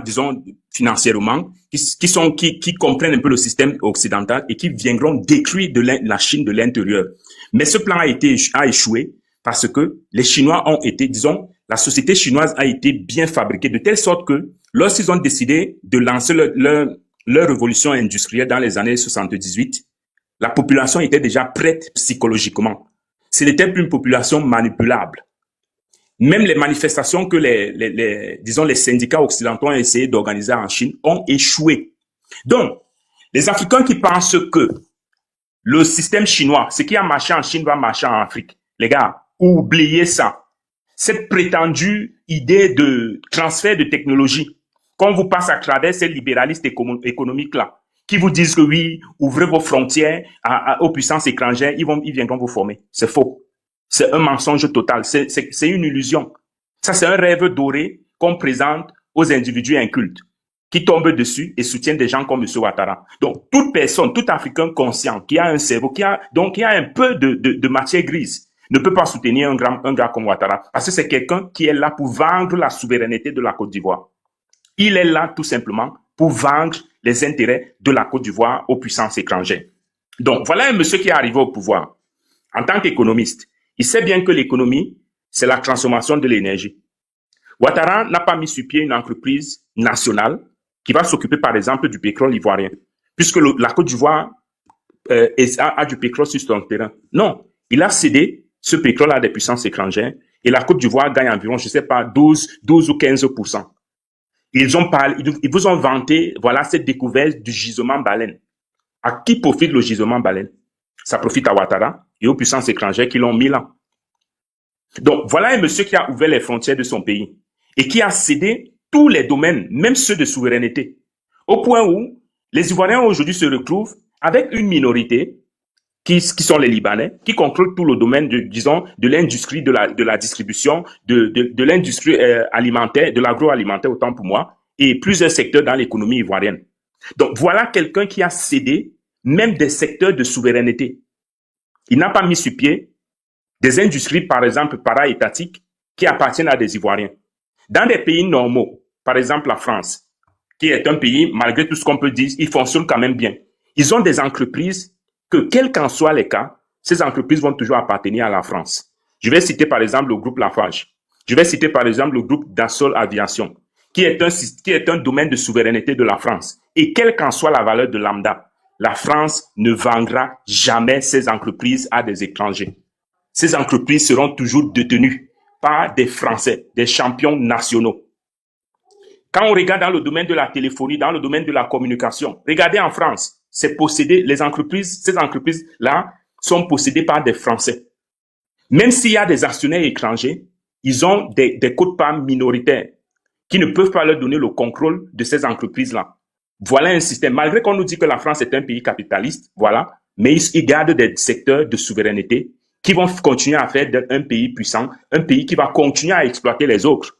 disons, financièrement, qui comprennent un peu le système occidental et qui viendront détruire la Chine de l'intérieur. Mais ce plan a échoué parce que les Chinois ont été, disons, la société chinoise a été bien fabriquée de telle sorte que lorsqu'ils ont décidé de lancer leur révolution industrielle dans les années 78, la population était déjà prête psychologiquement. Ce n'était plus une population manipulable. Même les manifestations que disons, les syndicats occidentaux ont essayé d'organiser en Chine ont échoué. Donc, les Africains qui pensent que le système chinois, ce qui a marché en Chine va marcher en Afrique, les gars, oubliez ça. Cette prétendue idée de transfert de technologie qu'on vous passe à travers ces libéralistes économiques-là, qui vous disent que oui, ouvrez vos frontières aux puissances étrangères, ils viendront vous former. C'est faux. C'est un mensonge total. C'est une illusion. Ça, c'est un rêve doré qu'on présente aux individus incultes qui tombent dessus et soutiennent des gens comme M. Ouattara. Donc, toute personne, tout Africain conscient, qui a un cerveau, qui a un peu de matière grise, ne peut pas soutenir un gars comme Ouattara. Parce que c'est quelqu'un qui est là pour vendre la souveraineté de la Côte d'Ivoire. Il est là tout simplement pour vendre les intérêts de la Côte d'Ivoire aux puissances étrangères. Donc, voilà un monsieur qui est arrivé au pouvoir. En tant qu'économiste, il sait bien que l'économie, c'est la transformation de l'énergie. Ouattara n'a pas mis sur pied une entreprise nationale qui va s'occuper, par exemple, du pétrole ivoirien, puisque la Côte d'Ivoire a du pétrole sur son terrain. Non, il a cédé ce pétrole à des puissances étrangères et la Côte d'Ivoire gagne environ, je ne sais pas, 12 ou 15%. Ils vous ont vanté, voilà, cette découverte du gisement baleine. À qui profite le gisement baleine? Ça profite à Ouattara et aux puissances étrangères qui l'ont mis là. Donc, voilà un monsieur qui a ouvert les frontières de son pays et qui a cédé tous les domaines, même ceux de souveraineté, au point où les Ivoiriens aujourd'hui se retrouvent avec une minorité qui sont les Libanais, qui contrôlent tout le domaine de l'industrie de la distribution, de l'industrie alimentaire, de l'agroalimentaire autant pour moi, et plusieurs secteurs dans l'économie ivoirienne. Donc, voilà quelqu'un qui a cédé même des secteurs de souveraineté. Il n'a pas mis sur pied des industries, par exemple, para-étatiques, qui appartiennent à des Ivoiriens. Dans des pays normaux, par exemple la France, qui est un pays, malgré tout ce qu'on peut dire, il fonctionne quand même bien. Ils ont des entreprises que, quels qu'en soient les cas, ces entreprises vont toujours appartenir à la France. Je vais citer par exemple le groupe Lafarge. Je vais citer par exemple le groupe Dassault Aviation, qui est un domaine de souveraineté de la France. Et quelle qu'en soit la valeur de lambda, la France ne vendra jamais ses entreprises à des étrangers. Ces entreprises seront toujours détenues par des Français, des champions nationaux. Quand on regarde dans le domaine de la téléphonie, dans le domaine de la communication, regardez en France, ces entreprises-là sont possédées par des Français. Même s'il y a des actionnaires étrangers, ils ont des quotes-parts minoritaires qui ne peuvent pas leur donner le contrôle de ces entreprises-là. Voilà un système. Malgré qu'on nous dit que la France est un pays capitaliste, voilà, mais ils gardent des secteurs de souveraineté qui vont continuer à faire d'un pays puissant, un pays qui va continuer à exploiter les autres.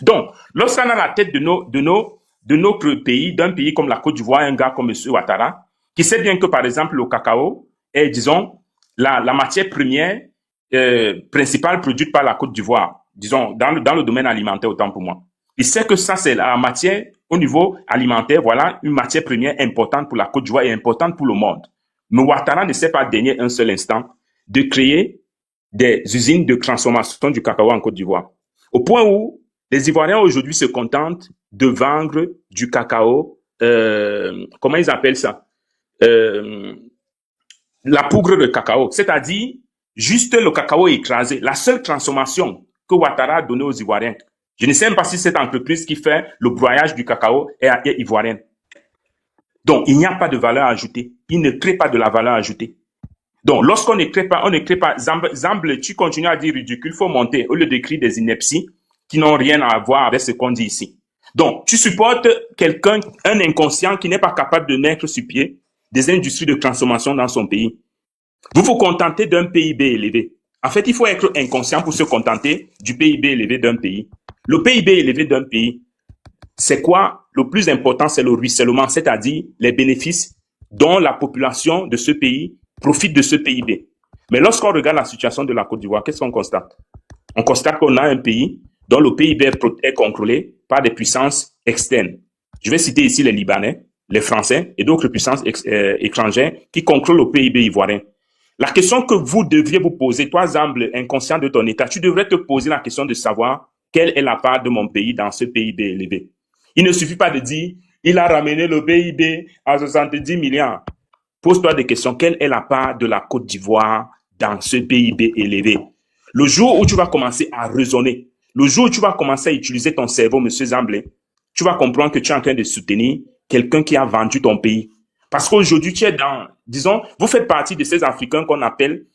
Donc, lorsqu'on a la tête de notre pays, d'un pays comme la Côte d'Ivoire, un gars comme M. Ouattara, qui sait bien que, par exemple, le cacao est, disons, la matière première principale produite par la Côte d'Ivoire, disons, dans le domaine alimentaire, autant pour moi. Il sait que ça, c'est la matière, au niveau alimentaire, voilà, une matière première importante pour la Côte d'Ivoire et importante pour le monde. Mais Ouattara ne sait pas daigner un seul instant de créer des usines de transformation du cacao en Côte d'Ivoire. Au point où les Ivoiriens aujourd'hui se contentent de vendre du cacao, comment ils appellent ça? La poudre de cacao, c'est-à-dire juste le cacao écrasé, la seule transformation que Ouattara a donnée aux Ivoiriens. Je ne sais même pas si cette entreprise qui fait le broyage du cacao est ivoirienne. Donc, il n'y a pas de valeur ajoutée. Il ne crée pas de la valeur ajoutée. Donc, lorsqu'on ne crée pas, Zamble, tu continues à dire ridicule, il faut monter, au lieu d'écrire des inepties qui n'ont rien à voir avec ce qu'on dit ici. Donc, tu supportes quelqu'un, un inconscient qui n'est pas capable de mettre sur pied des industries de transformation dans son pays. Vous vous contentez d'un PIB élevé. En fait, il faut être inconscient pour se contenter du PIB élevé d'un pays. Le PIB élevé d'un pays, c'est quoi? Le plus important, c'est le ruissellement, c'est-à-dire les bénéfices dont la population de ce pays profite de ce PIB. Mais lorsqu'on regarde la situation de la Côte d'Ivoire, qu'est-ce qu'on constate? On constate qu'on a un pays dont le PIB est contrôlé par des puissances externes. Je vais citer ici les Libanais, les Français et d'autres puissances étrangères qui contrôlent le PIB ivoirien. La question que vous devriez vous poser, toi, Zamble, inconscient de ton état, tu devrais te poser la question de savoir quelle est la part de mon pays dans ce PIB élevé. Il ne suffit pas de dire, il a ramené le PIB à 70 milliards. Pose-toi des questions. Quelle est la part de la Côte d'Ivoire dans ce PIB élevé? Le jour où tu vas commencer à raisonner, le jour où tu vas commencer à utiliser ton cerveau, monsieur Zamble, tu vas comprendre que tu es en train de soutenir quelqu'un qui a vendu ton pays. Parce qu'aujourd'hui, tu es dans, disons, vous faites partie de ces Africains qu'on appelle,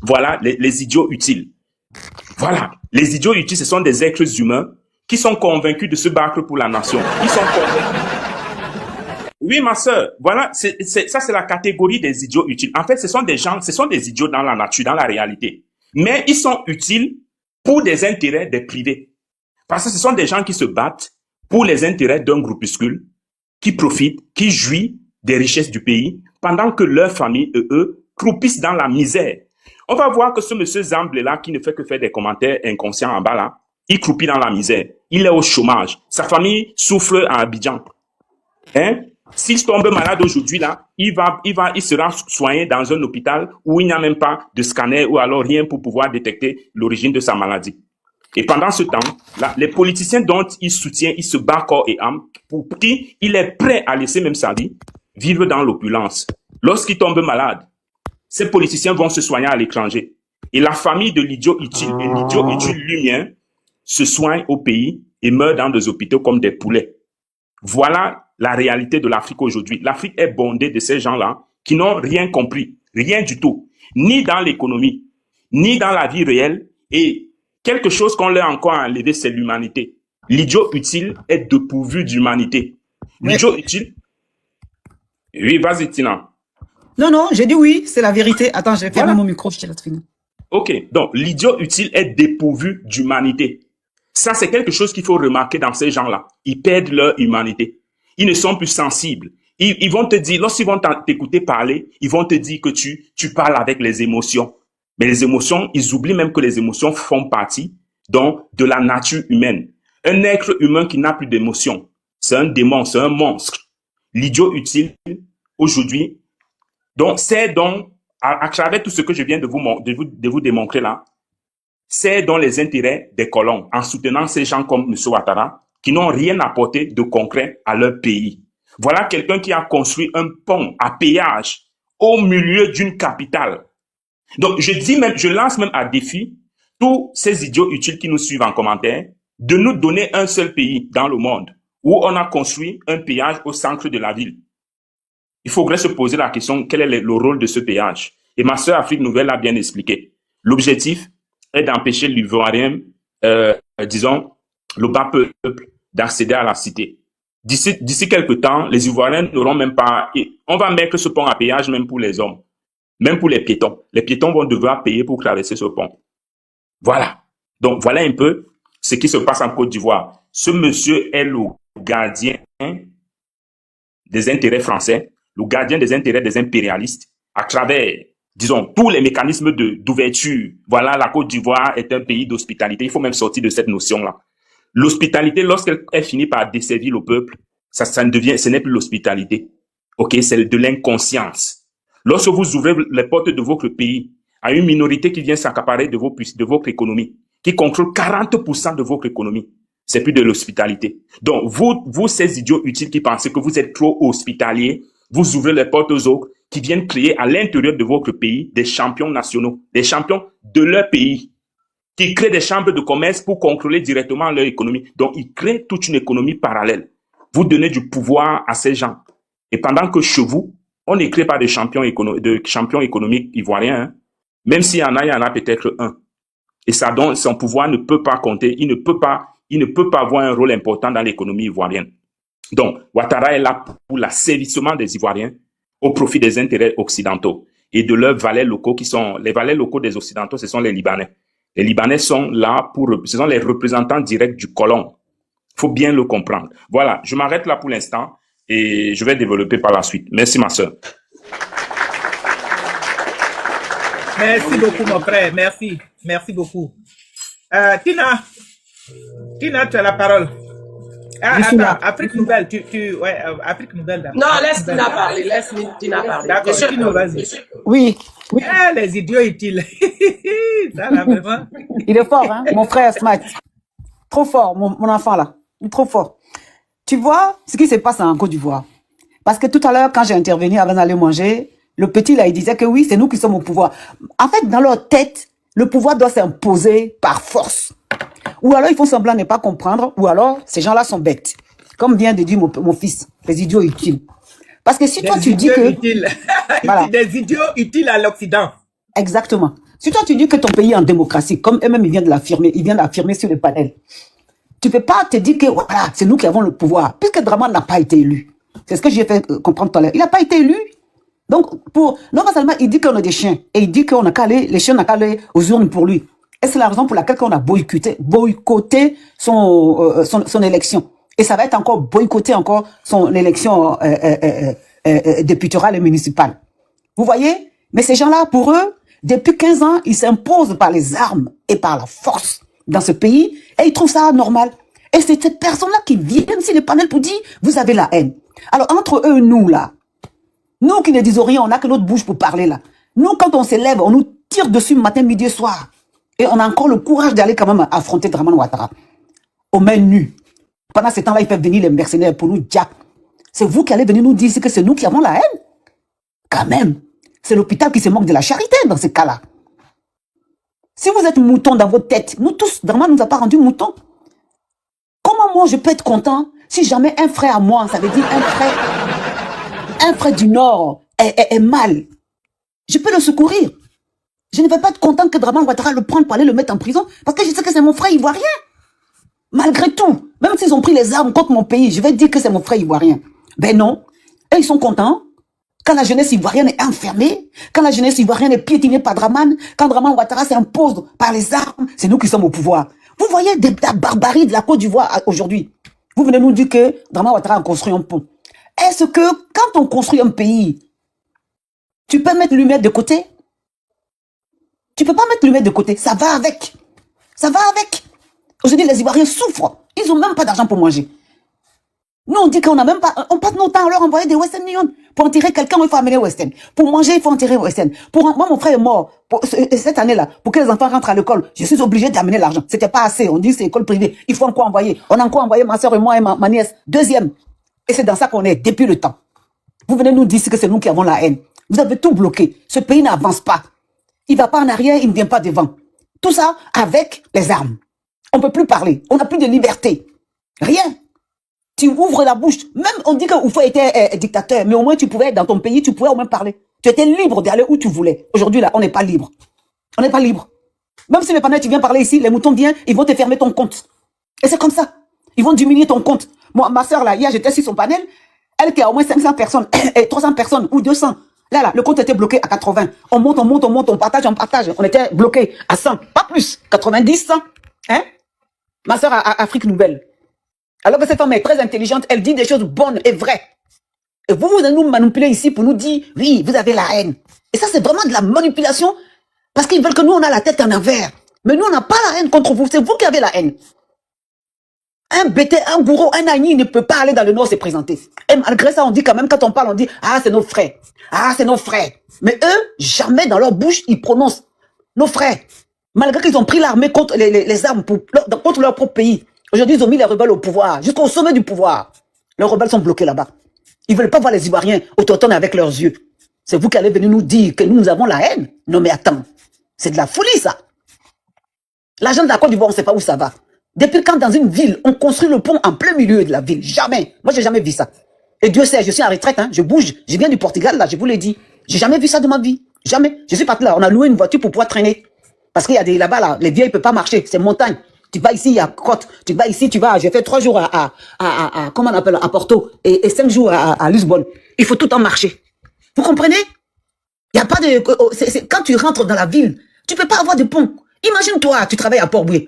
voilà, les idiots utiles. Voilà, les idiots utiles, ce sont des êtres humains qui sont convaincus de se battre pour la nation. Ils sont convaincus. Oui, ma sœur, voilà, ça c'est la catégorie des idiots utiles. En fait, ce sont des idiots dans la nature, dans la réalité. Mais ils sont utiles pour des intérêts des privés. Parce que ce sont des gens qui se battent pour les intérêts d'un groupuscule, qui profitent, qui jouit des richesses du pays, pendant que leurs familles, eux, croupissent dans la misère. On va voir que ce monsieur Zamble-là, qui ne fait que faire des commentaires inconscients en bas là, il croupit dans la misère. Il est au chômage. Sa famille souffre à Abidjan. Hein? S'il tombe malade aujourd'hui là, il sera soigné dans un hôpital où il n'y a même pas de scanner ou alors rien pour pouvoir détecter l'origine de sa maladie. Et pendant ce temps, là, les politiciens dont il soutient, il se bat corps et âme, pour qui il est prêt à laisser même sa vie, vivre dans l'opulence. Lorsqu'il tombe malade, ces politiciens vont se soigner à l'étranger. Et la famille de l'idiot utile et l'idiot utile lui-même se soignent au pays et meurent dans des hôpitaux comme des poulets. Voilà la réalité de l'Afrique aujourd'hui. L'Afrique est bondée de ces gens-là qui n'ont rien compris, rien du tout, ni dans l'économie, ni dans la vie réelle. Et quelque chose qu'on leur a encore enlevé, c'est l'humanité. L'idiot utile est dépourvu d'humanité. L'idiot utile... Oui, vas-y, Tina. Non, j'ai dit oui, c'est la vérité. Attends, je vais fermer mon micro, je te laisse finir. Ok, donc l'idiot utile est dépourvu d'humanité. Ça, c'est quelque chose qu'il faut remarquer dans ces gens-là. Ils perdent leur humanité. Ils ne sont plus sensibles. Ils vont te dire, lorsqu'ils vont t'écouter parler, ils vont te dire que tu parles avec les émotions. Mais les émotions, ils oublient même que les émotions font partie donc, de la nature humaine. Un être humain qui n'a plus d'émotions, c'est un démon, c'est un monstre. L'idiot utile, aujourd'hui, donc c'est donc, à travers tout ce que je viens de vous démontrer là, c'est dans les intérêts des colons, en soutenant ces gens comme M. Ouattara, qui n'ont rien apporté de concret à leur pays. Voilà quelqu'un qui a construit un pont à péage au milieu d'une capitale. Donc, je lance même à défi tous ces idiots utiles qui nous suivent en commentaire de nous donner un seul pays dans le monde où on a construit un péage au centre de la ville. Il faudrait se poser la question, quel est le rôle de ce péage? Et ma sœur Afrique Nouvelle l'a bien expliqué. L'objectif est d'empêcher l'Ivoirien, disons, le bas peuple, d'accéder à la cité. D'ici quelques temps, les Ivoiriens n'auront même pas... On va mettre ce pont à péage même pour les hommes, même pour les piétons. Les piétons vont devoir payer pour traverser ce pont. Voilà. Donc, voilà un peu ce qui se passe en Côte d'Ivoire. Ce monsieur est le gardien des intérêts français, le gardien des intérêts des impérialistes, à travers, disons, tous les mécanismes d'ouverture. Voilà, la Côte d'Ivoire est un pays d'hospitalité. Il faut même sortir de cette notion-là. L'hospitalité, lorsqu'elle finit par desservir le peuple, ce n'est plus l'hospitalité. Ok, c'est de l'inconscience. Lorsque vous ouvrez les portes de votre pays à une minorité qui vient s'accaparer de votre économie, qui contrôle 40% de votre économie, c'est plus de l'hospitalité. Donc, vous, ces idiots utiles qui pensez que vous êtes trop hospitaliers, vous ouvrez les portes aux autres qui viennent créer à l'intérieur de votre pays des champions nationaux, des champions de leur pays, qui créent des chambres de commerce pour contrôler directement leur économie. Donc, ils créent toute une économie parallèle. Vous donnez du pouvoir à ces gens. Et pendant que chez vous, on ne crée pas de champions économiques ivoiriens, hein. Même s'il y en a peut-être un. Et ça donne, son pouvoir ne peut pas compter, il ne peut pas avoir un rôle important dans l'économie ivoirienne. Donc, Ouattara est là pour l'asservissement des Ivoiriens au profit des intérêts occidentaux et de leurs valets locaux qui sont, les valets locaux des Occidentaux, ce sont les Libanais. Les Libanais sont là ce sont les représentants directs du colon. Il faut bien le comprendre. Voilà, je m'arrête là pour l'instant et je vais développer par la suite. Merci, ma sœur. Merci beaucoup, mon frère. Merci. Merci beaucoup. Tina, tu as la parole. Attends, Afrique Nouvelle, Afrique Nouvelle d'abord. Non, laisse Tina parler, D'accord, Tina, vas-y. Oui. Les idiots utiles. Ça, là, vraiment. Il est fort, hein, mon frère Smart. Trop fort, mon enfant, là. Il est trop fort. Tu vois ce qui se passe en Côte d'Ivoire. Parce que tout à l'heure, quand j'ai intervenu avant d'aller manger, le petit, là, il disait que oui, c'est nous qui sommes au pouvoir. En fait, dans leur tête, le pouvoir doit s'imposer par force. Ou alors, ils font semblant de ne pas comprendre, ou alors, ces gens-là sont bêtes. Comme vient de dire mon fils, les idiots utiles. Parce que si toi, tu dis que... Voilà. Des idiots utiles à l'Occident. Exactement. Si toi, tu dis que ton pays est en démocratie, comme eux-mêmes, ils viennent de l'affirmer sur le panel, tu peux pas te dire que, voilà, c'est nous qui avons le pouvoir, puisque Draman n'a pas été élu. C'est ce que j'ai fait comprendre tout à l'heure. Il n'a pas été élu. Donc, non seulement il dit qu'on a des chiens, et il dit qu'on a qu'à aller, les chiens n'ont qu'à aller aux urnes pour lui. Et c'est la raison pour laquelle on a boycotté son élection. Et ça va être encore boycotté encore son élection députorale et municipale. Vous voyez? Mais ces gens-là, pour eux, depuis 15 ans, ils s'imposent par les armes et par la force dans ce pays, et ils trouvent ça normal. Et c'est ces personnes-là qui viennent sur les panels pour dire, vous avez la haine. Alors, entre eux, nous, là, nous qui ne disons rien, on n'a que notre bouche pour parler, là. Nous, quand on s'élève, on nous tire dessus matin, midi et soir. Et on a encore le courage d'aller quand même affronter Dramane Ouattara. Aux mains nues. Pendant ce temps-là, ils peuvent venir les mercenaires pour nous dire. C'est vous qui allez venir nous dire que c'est nous qui avons la haine. Quand même. C'est l'hôpital qui se moque de la charité dans ce cas-là. Si vous êtes mouton dans votre tête, nous tous, Dramane ne nous a pas rendu mouton. Comment moi je peux être content si jamais un frère à moi, ça veut dire un frère du Nord est mal. Je peux le secourir. Je ne vais pas être content que Dramane Ouattara le prenne pour aller le mettre en prison parce que je sais que c'est mon frère ivoirien. Malgré tout, même s'ils ont pris les armes contre mon pays, je vais dire que c'est mon frère ivoirien. Ben non. Et ils sont contents. Quand la jeunesse ivoirienne est enfermée, quand la jeunesse ivoirienne est piétinée par Dramane, quand Dramane Ouattara s'impose par les armes, c'est nous qui sommes au pouvoir. Vous voyez la barbarie de la Côte d'Ivoire aujourd'hui. Vous venez nous dire que Dramane Ouattara a construit un pont. Est-ce que quand on construit un pays, tu peux mettre l'humain de côté? Tu peux pas mettre l'humain de côté. Ça va avec. Ça va avec. Aujourd'hui, les Ivoiriens souffrent. Ils ont même pas d'argent pour manger. Nous, on dit qu'on n'a même pas... On passe nos temps à leur envoyer des Western Union. Pour enterrer quelqu'un, il faut amener Western. Pour manger, il faut enterrer Western. Moi, mon frère est mort cette année-là. Pour que les enfants rentrent à l'école, je suis obligé d'amener l'argent. C'était pas assez. On dit que c'est école privée. Il faut encore envoyer. On a encore envoyé ma soeur et moi et ma nièce. Deuxième. Et c'est dans ça qu'on est depuis le temps. Vous venez nous dire que c'est nous qui avons la haine. Vous avez tout bloqué. Ce pays n'avance pas. Il va pas en arrière, il ne vient pas devant. Tout ça avec les armes. On ne peut plus parler. On n'a plus de liberté. Rien. Tu ouvres la bouche. Même on dit que Oufou était dictateur, mais au moins tu pouvais être dans ton pays, tu pouvais au moins parler. Tu étais libre d'aller où tu voulais. Aujourd'hui, là, on n'est pas libre. On n'est pas libre. Même si les panels, tu viens parler ici, les moutons viennent, ils vont te fermer ton compte. Et c'est comme ça. Ils vont diminuer ton compte. Moi, ma soeur, là, hier, j'étais sur son panel. Elle qui a au moins 500 personnes, et 300 personnes ou 200. Là, le compte était bloqué à 80. On monte, on partage. On était bloqué à 100, pas plus. 90, 100. Hein? Ma soeur a Afrique Nouvelle. Alors que cette femme est très intelligente, elle dit des choses bonnes et vraies. Et vous nous manipuler ici pour nous dire, oui, vous avez la haine. Et ça, c'est vraiment de la manipulation parce qu'ils veulent que nous, on a la tête en envers. Mais nous, on n'a pas la haine contre vous. C'est vous qui avez la haine. Un bété, un gourou, un agni ne peut pas aller dans le Nord se présenter. Et malgré ça, on dit quand même, quand on parle, on dit, ah, c'est nos frères. Ah, c'est nos frères. Mais eux, jamais dans leur bouche, ils prononcent nos frères. Malgré qu'ils ont pris l'armée contre les armes contre leur propre pays. Aujourd'hui, ils ont mis les rebelles au pouvoir, jusqu'au sommet du pouvoir. Les rebelles sont bloqués là-bas. Ils veulent pas voir les Ivoiriens autochtones avec leurs yeux. C'est vous qui allez venir nous dire que nous avons la haine. Non mais attends, c'est de la folie ça. L'argent de la Côte d'Ivoire, on ne sait pas où ça va. Depuis quand dans une ville, on construit le pont en plein milieu de la ville? Jamais. Moi, j'ai jamais vu ça. Et Dieu sait, je suis en retraite, hein, je bouge. Je viens du Portugal, là, je vous l'ai dit. J'ai jamais vu ça de ma vie. Jamais. Je suis parti là, on a loué une voiture pour pouvoir traîner. Parce qu'il y a des là-bas, là, les vieilles ne peuvent pas marcher, c'est montagne. Tu vas ici, il y a côte. Tu vas ici, j'ai fait 3 jours comment on appelle, à Porto, et 5 jours à Lisbonne. Il faut tout le temps marcher. Vous comprenez? Il n'y a pas de, quand tu rentres dans la ville, tu peux pas avoir de pont. Imagine-toi, tu travailles à Port-Bouillet.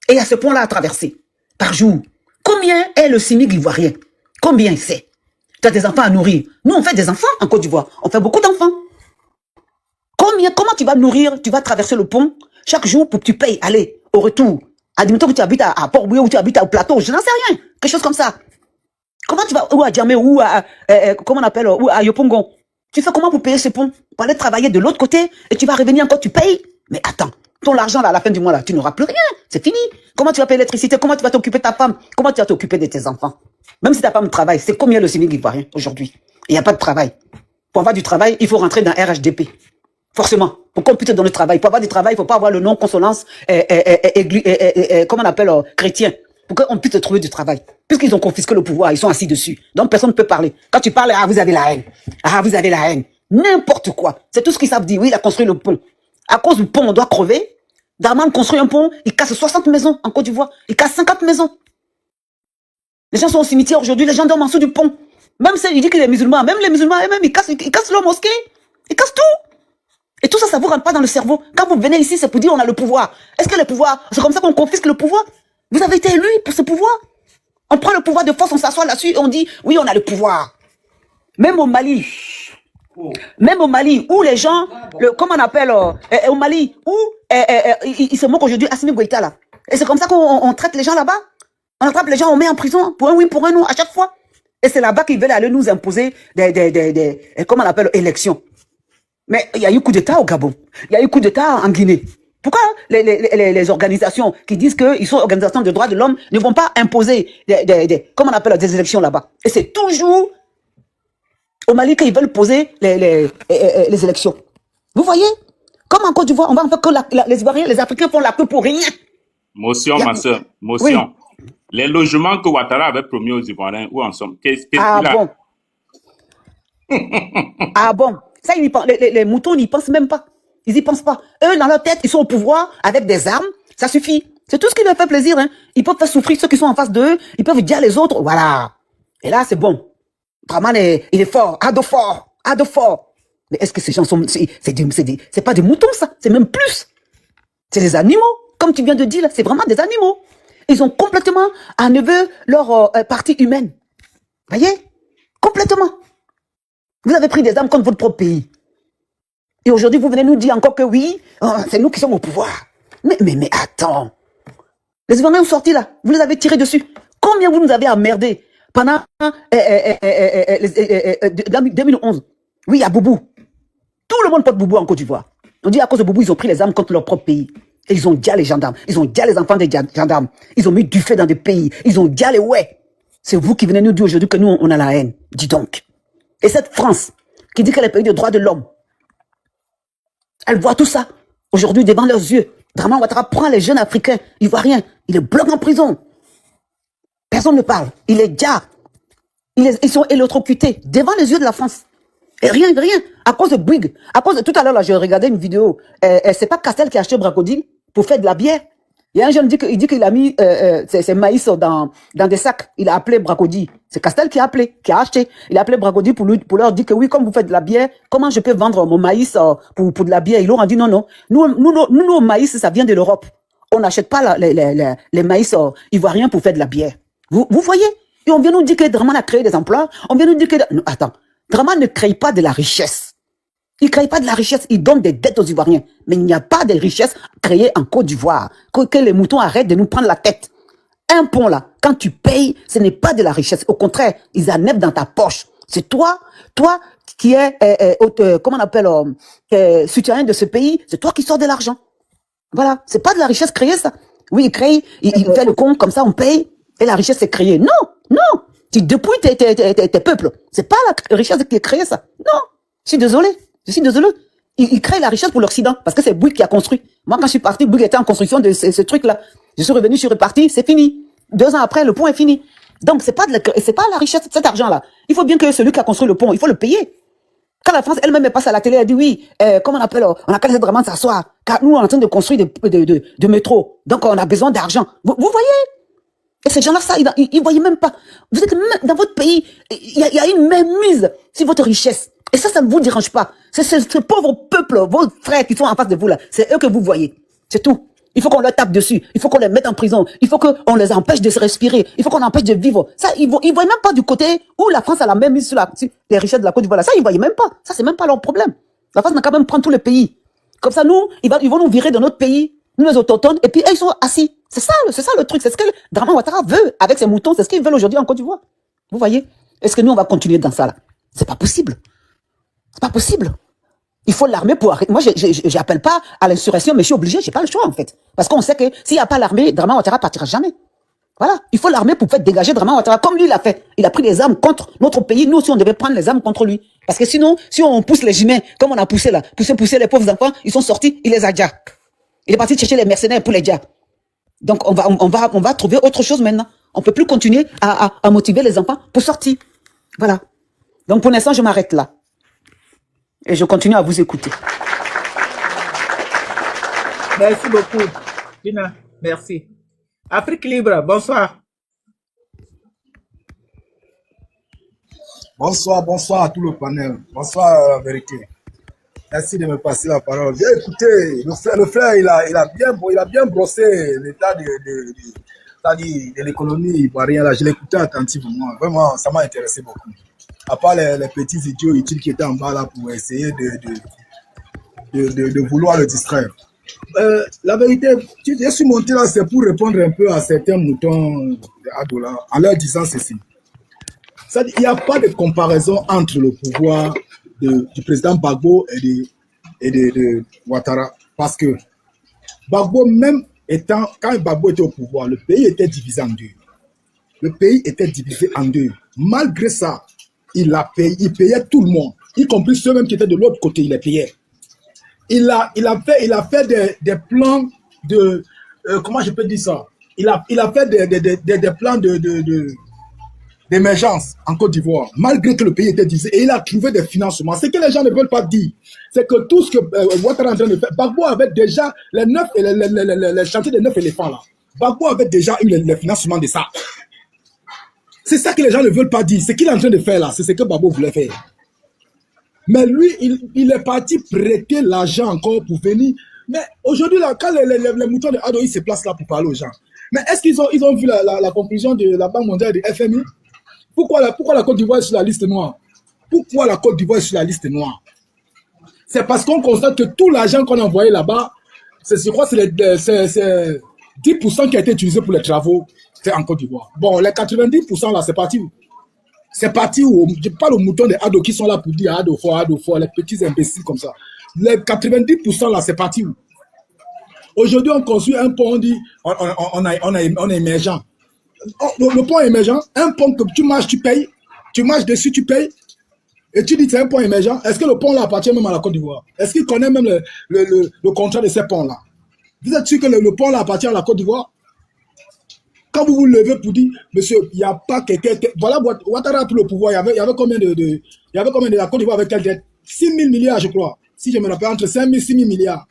Et il y a ce pont-là à traverser. Par jour. Combien est le SMIC ivoirien? Combien c'est? Tu as des enfants à nourrir. Nous, on fait des enfants en Côte d'Ivoire. On fait beaucoup d'enfants. Comment tu vas nourrir? Tu vas traverser le pont chaque jour pour que tu payes. Allez, au retour. Admettons que tu habites à Port-Bouillet ou tu habites au plateau. Je n'en sais rien. Quelque chose comme ça. Comment tu vas, ou à Djamé, ou à, comment on appelle, ou à Yopongon. Tu fais comment pour payer ce pont? Pour aller travailler de l'autre côté et tu vas revenir encore, tu payes. Mais attends. Ton argent, là, à la fin du mois, là, tu n'auras plus rien. C'est fini. Comment tu vas payer l'électricité? Comment tu vas t'occuper de ta femme? Comment tu vas t'occuper de tes enfants? Même si ta femme travaille, c'est combien le SMIC ivoirien aujourd'hui? Il n'y a pas de travail. Pour avoir du travail, il faut rentrer dans RHDP. Forcément. Pour qu'on puisse te donner le travail. Pour avoir du travail, il ne faut pas avoir le nom consonance, comment on appelle, chrétien. Pour qu'on puisse te trouver du travail. Puisqu'ils ont confisqué le pouvoir, ils sont assis dessus. Donc personne ne peut parler. Quand tu parles, ah, vous avez la haine. Ah, vous avez la haine. N'importe quoi. C'est tout ce qu'ils savent dire. Oui, il a construit le pont. À cause du pont, on doit crever. Dramane construit un pont, il casse 60 maisons en Côte d'Ivoire. Il casse 50 maisons. Les gens sont au cimetière aujourd'hui, les gens dorment en dessous du pont. Même il dit qu'il est musulman. Même les musulmans eux-mêmes, ils cassent leur mosquée. Ils cassent tout. Et tout ça, ça vous rentre pas dans le cerveau. Quand vous venez ici, c'est pour dire on a le pouvoir. Est-ce que le pouvoir, c'est comme ça qu'on confisque le pouvoir? Vous avez été élu pour ce pouvoir. On prend le pouvoir de force, on s'assoit là-dessus et on dit oui, on a le pouvoir. Même au Mali, où les gens, comment on appelle, au Mali, où ils se moquent aujourd'hui Assimi Goïta là. Et c'est comme ça qu'on traite les gens là-bas. On attrape les gens, on met en prison pour un oui, pour un non à chaque fois. Et c'est là-bas qu'ils veulent aller nous imposer comment on appelle, élections. Mais il y a eu coup d'État au Gabon. Il y a eu coup d'État en Guinée. Pourquoi les organisations qui disent qu'ils sont organisations de droits de l'homme ne vont pas imposer comment on appelle, des élections là-bas? Et c'est toujours au Mali qu'ils veulent poser les élections. Vous voyez? Comme en Côte d'Ivoire, on va en faire que les Ivoiriens, les Africains font la queue pour rien. Motion, ma soeur. Motion. Oui. Les logements que Ouattara avait promis aux Ivoiriens, où en sommes? Qu'est-ce qu'il a? Bon. Ah bon? Ça, les moutons n'y pensent même pas. Ils n'y pensent pas. Eux, dans leur tête, ils sont au pouvoir avec des armes. Ça suffit. C'est tout ce qui leur fait plaisir. Hein. Ils peuvent faire souffrir ceux qui sont en face d'eux. Ils peuvent dire les autres. Voilà. Et là, c'est bon. Draman, il est fort. Ado fort. Mais est-ce que ces gens sont... C'est pas des moutons, ça. C'est même plus. C'est des animaux. Comme tu viens de dire, c'est vraiment des animaux. Ils ont complètement enlevé leur partie humaine. Voyez? Complètement. Vous avez pris des armes contre votre propre pays. Et aujourd'hui, vous venez nous dire encore que oui, c'est nous qui sommes au pouvoir. Mais attends. Les Ivoiriens sont sortis là. Vous les avez tirés dessus. Combien vous nous avez emmerdés pendant 2011? Oui, à Boubou. Tout le monde porte Boubou en Côte d'Ivoire. On dit à cause de Boubou, ils ont pris les armes contre leur propre pays. Et ils ont déjà les gendarmes. Ils ont déjà les enfants des gendarmes. Ils ont mis du feu dans des pays. Ils ont déjà les ouais. C'est vous qui venez nous dire aujourd'hui que nous, on a la haine. Dis donc. Et cette France, qui dit qu'elle est pays de droits de l'homme, elle voit tout ça, aujourd'hui, devant leurs yeux. Draman Ouattara prend les jeunes Africains, Ivoiriens, il les bloque en prison. Personne ne parle. Il est déjà. Ils sont électrocutés devant les yeux de la France. Et rien. À cause de Bouygues. À cause de tout à l'heure, là, j'ai regardé une vidéo. C'est pas Castel qui a acheté Bracodil pour faire de la bière. Il y a un jeune qui dit qu'il a mis ses maïs dans des sacs. Il a appelé Bracodil. C'est Castel qui a appelé, qui a acheté. Il a appelé Bracodil pour leur dire que oui, comme vous faites de la bière, comment je peux vendre mon maïs pour de la bière? Ils leur ont dit non. Nous, nos maïs, ça vient de l'Europe. On n'achète pas les maïs ivoiriens pour faire de la bière. Vous voyez? Et on vient nous dire que Draman a créé des emplois. On vient nous dire que... Non, attends. Draman ne crée pas de la richesse. Il ne crée pas de la richesse, il donne des dettes aux Ivoiriens. Mais il n'y a pas de richesse créée en Côte d'Ivoire. Que les moutons arrêtent de nous prendre la tête. Un pont là, quand tu payes, ce n'est pas de la richesse. Au contraire, ils enlèvent dans ta poche. C'est toi qui es, comment on appelle, soutien de ce pays, c'est toi qui sors de l'argent. Voilà, c'est pas de la richesse créée ça. Oui, il crée, il fait le con, comme ça on paye, et la richesse est créée. Non. Tu dépouilles tes peuples. C'est pas la richesse qui est créée ça. Non, je suis désolé. Il crée la richesse pour l'Occident, parce que c'est Bouygues qui a construit. Moi, quand je suis parti, Bouygues était en construction de ce truc-là. Je suis revenu, je suis reparti, c'est fini. 2 ans après, le pont est fini. Donc, c'est pas la richesse, cet argent-là. Il faut bien que celui qui a construit le pont, il faut le payer. Quand la France elle-même passe à la télé, elle dit oui, comment on appelle, on a qu'à laisser vraiment s'asseoir, car nous, on est en train de construire de métro. Donc, on a besoin d'argent. Vous voyez? Et ces gens-là, ça, ils voyaient même pas. Vous êtes même dans votre pays, il y a une mainmise sur votre richesse. Et ça ne vous dérange pas. C'est ce pauvre peuple, vos frères qui sont en face de vous là, c'est eux que vous voyez. C'est tout. Il faut qu'on leur tape dessus. Il faut qu'on les mette en prison. Il faut qu'on les empêche de se respirer. Il faut qu'on empêche de vivre. Ça, ils voient même pas du côté où la France a la même mise sur les richesses de la Côte d'Ivoire. Ça, ils voyaient même pas. Ça, c'est même pas leur problème. La France n'a quand même prendre tout le pays. Comme ça, nous, ils vont nous virer de notre pays, nous les autochtones, et puis eux, ils sont assis. C'est ça le truc. C'est ce que Draman Ouattara veut avec ses moutons. C'est ce qu'ils veulent aujourd'hui en Côte d'Ivoire. Vous voyez? Est-ce que nous, on va continuer dans ça là? C'est pas possible. C'est pas possible. Il faut l'armée pour arrêter. Moi, j'appelle pas à l'insurrection, mais je suis obligé, j'ai pas le choix, en fait. Parce qu'on sait que s'il n'y a pas l'armée, Draman Ouattara partira jamais. Voilà. Il faut l'armée pour faire dégager Draman Ouattara, comme lui l'a fait. Il a pris des armes contre notre pays. Nous aussi, on devait prendre les armes contre lui. Parce que sinon, si on pousse les Guinéens, comme on a poussé là, pousser les pauvres enfants, ils sont sortis, il les a déjà. Il est parti chercher les mercenaires pour les déjà. Donc, on va trouver autre chose maintenant. On peut plus continuer à motiver les enfants pour sortir. Voilà. Donc, pour l'instant, je m'arrête là. Et je continue à vous écouter. Merci beaucoup, Dina. Merci. Afrique Libre, bonsoir. Bonsoir, bonsoir à tout le panel. Bonsoir, la vérité. Merci de me passer la parole. Bien écoutez, le frère il a bien brossé l'état de l'économie ivoirienne. Là, je l'écoutais attentivement. Vraiment, ça m'a intéressé beaucoup. À part les petits idiots utiles qui étaient en bas là pour essayer de vouloir le distraire. La vérité, je suis monté là, c'est pour répondre un peu à certains moutons d'Adola en leur disant ceci. Il n'y a pas de comparaison entre le pouvoir du président Gbagbo et de Ouattara. Parce que Gbagbo, quand Gbagbo était au pouvoir, le pays était divisé en deux. Le pays était divisé en deux. Malgré ça, il payait tout le monde, y compris ceux-mêmes qui étaient de l'autre côté, il les payait. Il a fait des plans de... comment je peux dire ça? Il a fait des plans d'émergence en Côte d'Ivoire, malgré que le pays était divisé, et il a trouvé des financements. Ce que les gens ne veulent pas dire, c'est que tout ce que Ouattara est en train de faire, Gbagbo avait déjà les chantiers des 9 éléphants là. Gbagbo avait déjà eu les financements de ça. C'est ça que les gens ne veulent pas dire. Ce qu'il est en train de faire là, c'est ce que Gbagbo voulait faire. Mais lui, il est parti prêter l'argent encore pour venir. Mais aujourd'hui, là, quand les moutons de Ado, ils se placent là pour parler aux gens. Mais est-ce qu'ils ont vu la conclusion de la Banque mondiale et de FMI? Pourquoi la Côte d'Ivoire est sur la liste noire? Pourquoi la Côte d'Ivoire est sur la liste noire? C'est parce qu'on constate que tout l'argent qu'on a envoyé là-bas, je crois que c'est 10% qui a été utilisé pour les travaux faits en Côte d'Ivoire. Bon, les 90% là, c'est parti où? C'est parti où? Je parle aux moutons des Ado qui sont là pour dire Ado fort, les petits imbéciles comme ça. Les 90% là, c'est parti où? Aujourd'hui, on construit un pont, on dit on est émergent. Le pont est émergent, un pont que tu marches, tu payes, tu marches dessus, tu payes, et tu dis que c'est un pont émergent. Est-ce que le pont là appartient même à la Côte d'Ivoire? Est-ce qu'il connaît même le contrat de ces ponts là? Vous êtes sûr que le pont là appartient à la Côte d'Ivoire? Quand vous vous levez pour dire, monsieur, il n'y a pas quelqu'un... Voilà, Ouattara a pris le pouvoir, il y avait combien de la Côte d'Ivoire avec quelle dette? 6 000 milliards, je crois. Si je me rappelle, entre 5 000 et 6 000 milliards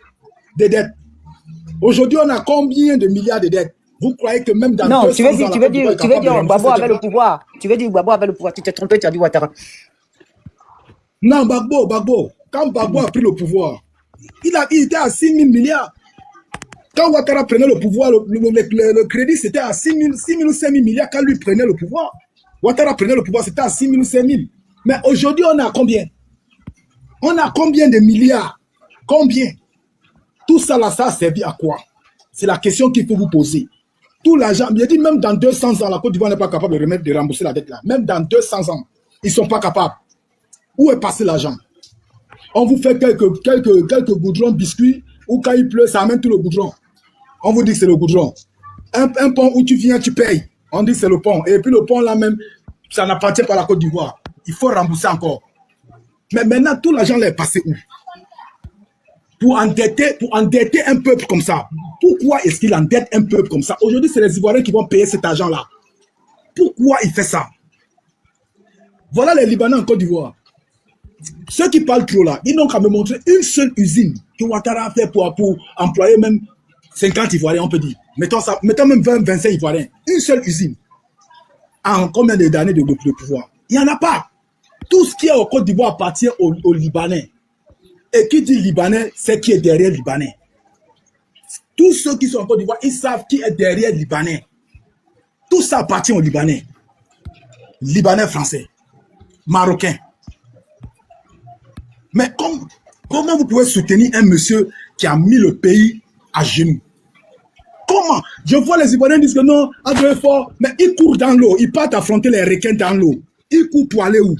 de dettes. Aujourd'hui, on a combien de milliards de dettes? Vous croyez que même dans Non, 200 ans, tu veux dire Gbagbo avait le pouvoir. Tu veux dire Gbagbo avait le pouvoir. Tu t'es trompé, tu as dit Ouattara. Non, Gbagbo. Quand Gbagbo a pris le pouvoir, il était à 6 000 milliards. Quand Ouattara prenait le pouvoir, le crédit, c'était à 6 000 ou 5 000 milliards quand lui prenait le pouvoir. Ouattara prenait le pouvoir, c'était à 6 000 ou 5 000. Mais aujourd'hui, on a combien? On a combien de milliards? Combien? Tout ça, là, ça a servi à quoi? C'est la question qu'il faut vous poser. Tout l'argent, je dis même dans 200 ans, la Côte d'Ivoire n'est pas capable de rembourser la dette là. Même dans 200 ans, ils ne sont pas capables. Où est passé l'argent? On vous fait quelques goudrons, biscuits, ou quand il pleut, ça amène tout le goudron. On vous dit que c'est le goudron. Un pont où tu viens, tu payes. On dit que c'est le pont. Et puis le pont là même, ça n'appartient pas à la Côte d'Ivoire. Il faut rembourser encore. Mais maintenant, tout l'argent là est passé où? Pour endetter un peuple comme ça. Pourquoi est-ce qu'il endette un peuple comme ça? Aujourd'hui, c'est les Ivoiriens qui vont payer cet argent-là. Pourquoi il fait ça? Voilà les Libanais en Côte d'Ivoire. Ceux qui parlent trop là, ils n'ont qu'à me montrer une seule usine que Ouattara a fait pour employer même 50 Ivoiriens, on peut dire. Mettons même 20, 25 Ivoiriens. Une seule usine. En combien d'années de pouvoir? Il n'y en a pas. Tout ce qui est au Côte d'Ivoire appartient aux Libanais. Et qui dit Libanais, c'est qui est derrière Libanais. Tous ceux qui sont en Côte d'Ivoire, ils savent qui est derrière Libanais. Tout ça appartient aux Libanais. Libanais français, Marocains. Mais comment vous pouvez soutenir un monsieur qui a mis le pays à genoux? Comment? Je vois les Ivoiriens disent que non, Ado est fort, mais ils courent dans l'eau, ils partent affronter les requins dans l'eau. Ils courent pour aller où?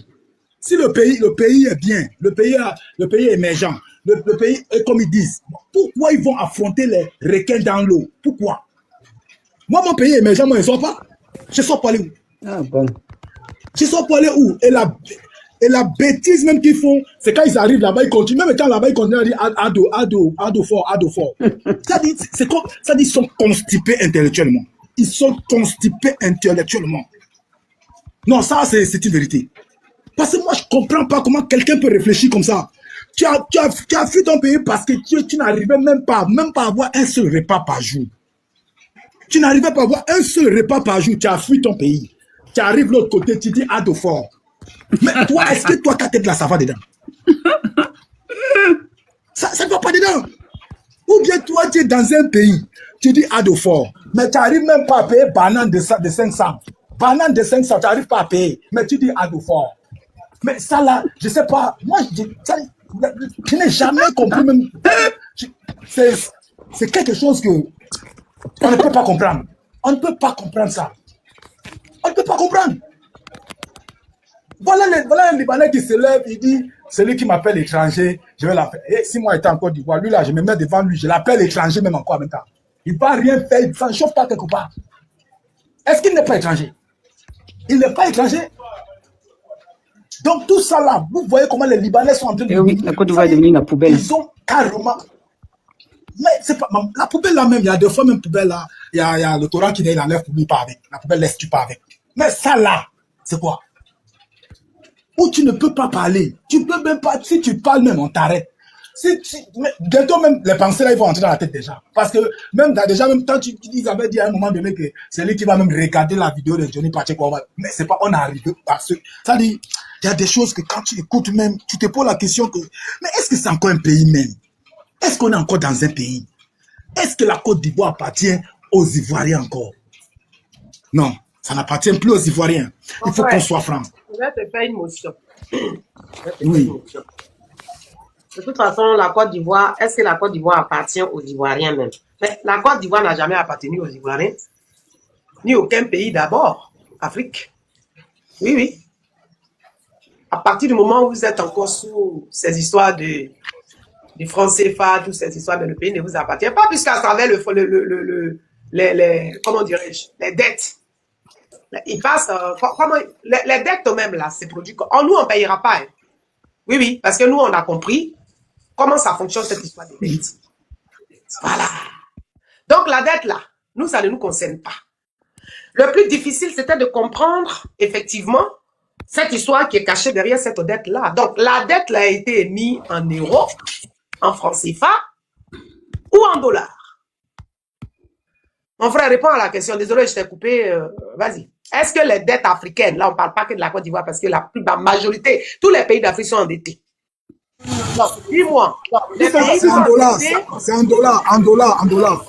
Si le pays est bien, le pays est émergent, le pays est comme ils disent, pourquoi ils vont affronter les requins dans l'eau? Pourquoi? Moi, mon pays est émergent, moi, je ne sors pas. Je sors pour aller où? Ah bon. Je sors pour aller où? Et la bêtise même qu'ils font, c'est quand ils arrivent là-bas, ils continuent. Même quand là-bas, ils continuent à dire Ado fort. Ça dit, ils sont constipés intellectuellement. Ils sont constipés intellectuellement. Non, ça, c'est une vérité. Parce que moi, je ne comprends pas comment quelqu'un peut réfléchir comme ça. Tu as fui ton pays parce que tu n'arrivais même pas à avoir un seul repas par jour. Tu n'arrivais pas à avoir un seul repas par jour. Tu as fui ton pays. Tu arrives de l'autre côté, tu dis Ado fort. Mais toi, est-ce que toi, ta tête là, ça va dedans? Ça ne va pas dedans. Ou bien toi, tu es dans un pays, tu dis à de fort, mais tu n'arrives même pas à payer banane de 500. Banane de 500, tu n'arrives pas à payer, mais tu dis à de fort. Mais ça là, je ne sais pas, moi, je n'ai jamais compris même. C'est quelque chose que on ne peut pas comprendre. On ne peut pas comprendre ça. On ne peut pas comprendre. Voilà un Libanais qui se lève, il dit, celui qui m'appelle étranger, je vais l'appeler. Et si moi j'étais en Côte d'Ivoire, lui là, je me mets devant lui, je l'appelle étranger même encore en même temps. Il ne va rien faire, il ne s'en chauffe pas quelque part. Est-ce qu'il n'est pas étranger? Il n'est pas étranger. Donc tout ça là, vous voyez comment les Libanais sont en train de... Oui, la Côte d'Ivoire est devenue la poubelle. Ils ont carrément... Mais c'est pas... La poubelle là même, il y a des fois même poubelle là, il y a le Torah qui dit, il enlève pour lui pas avec. La poubelle laisse tu pas avec. Mais ça là, c'est quoi? Où tu ne peux pas parler. Tu peux même pas, si tu parles même, on t'arrête. Bientôt même, les pensées là, ils vont entrer dans la tête déjà. Parce que même, déjà, même quand ils avaient dit à un moment donné que c'est lui qui va même regarder la vidéo de Johnny Pacheco, mais c'est pas, on est arrivé parce que, ça dit, il y a des choses que quand tu écoutes même, tu te poses la question que, mais est-ce que c'est encore un pays même? Est-ce qu'on est encore dans un pays? Est-ce que la Côte d'Ivoire appartient aux Ivoiriens encore? Non, ça n'appartient plus aux Ivoiriens. Il faut qu'on soit franc. Je vais te faire une motion. Oui. De toute façon, la Côte d'Ivoire, est-ce que la Côte d'Ivoire appartient aux Ivoiriens même? Mais la Côte d'Ivoire n'a jamais appartenu aux Ivoiriens, ni aucun pays d'abord, Afrique. Oui, oui. À partir du moment où vous êtes encore sous ces histoires de francs CFA, toutes ces histoires, mais le pays ne vous appartient pas, puisqu'à travers comment dirais-je, les dettes. Il passe, les dettes eux-mêmes là, c'est produit. Nous, on ne payera pas. Hein. Oui, oui, parce que nous, on a compris comment ça fonctionne cette histoire des dettes. Voilà. Donc, la dette là, nous, ça ne nous concerne pas. Le plus difficile, c'était de comprendre, effectivement, cette histoire qui est cachée derrière cette dette là. Donc, la dette là a été émise en euros, en francs CFA ou en dollars. Mon frère, réponds à la question. Désolé, je t'ai coupé. Vas-y. Est-ce que les dettes africaines, là, on ne parle pas que de la Côte d'Ivoire, parce que la majorité, tous les pays d'Afrique sont endettés. Non, dis-moi. C'est en dollars. C'est en dollars, en dollars, en dollars.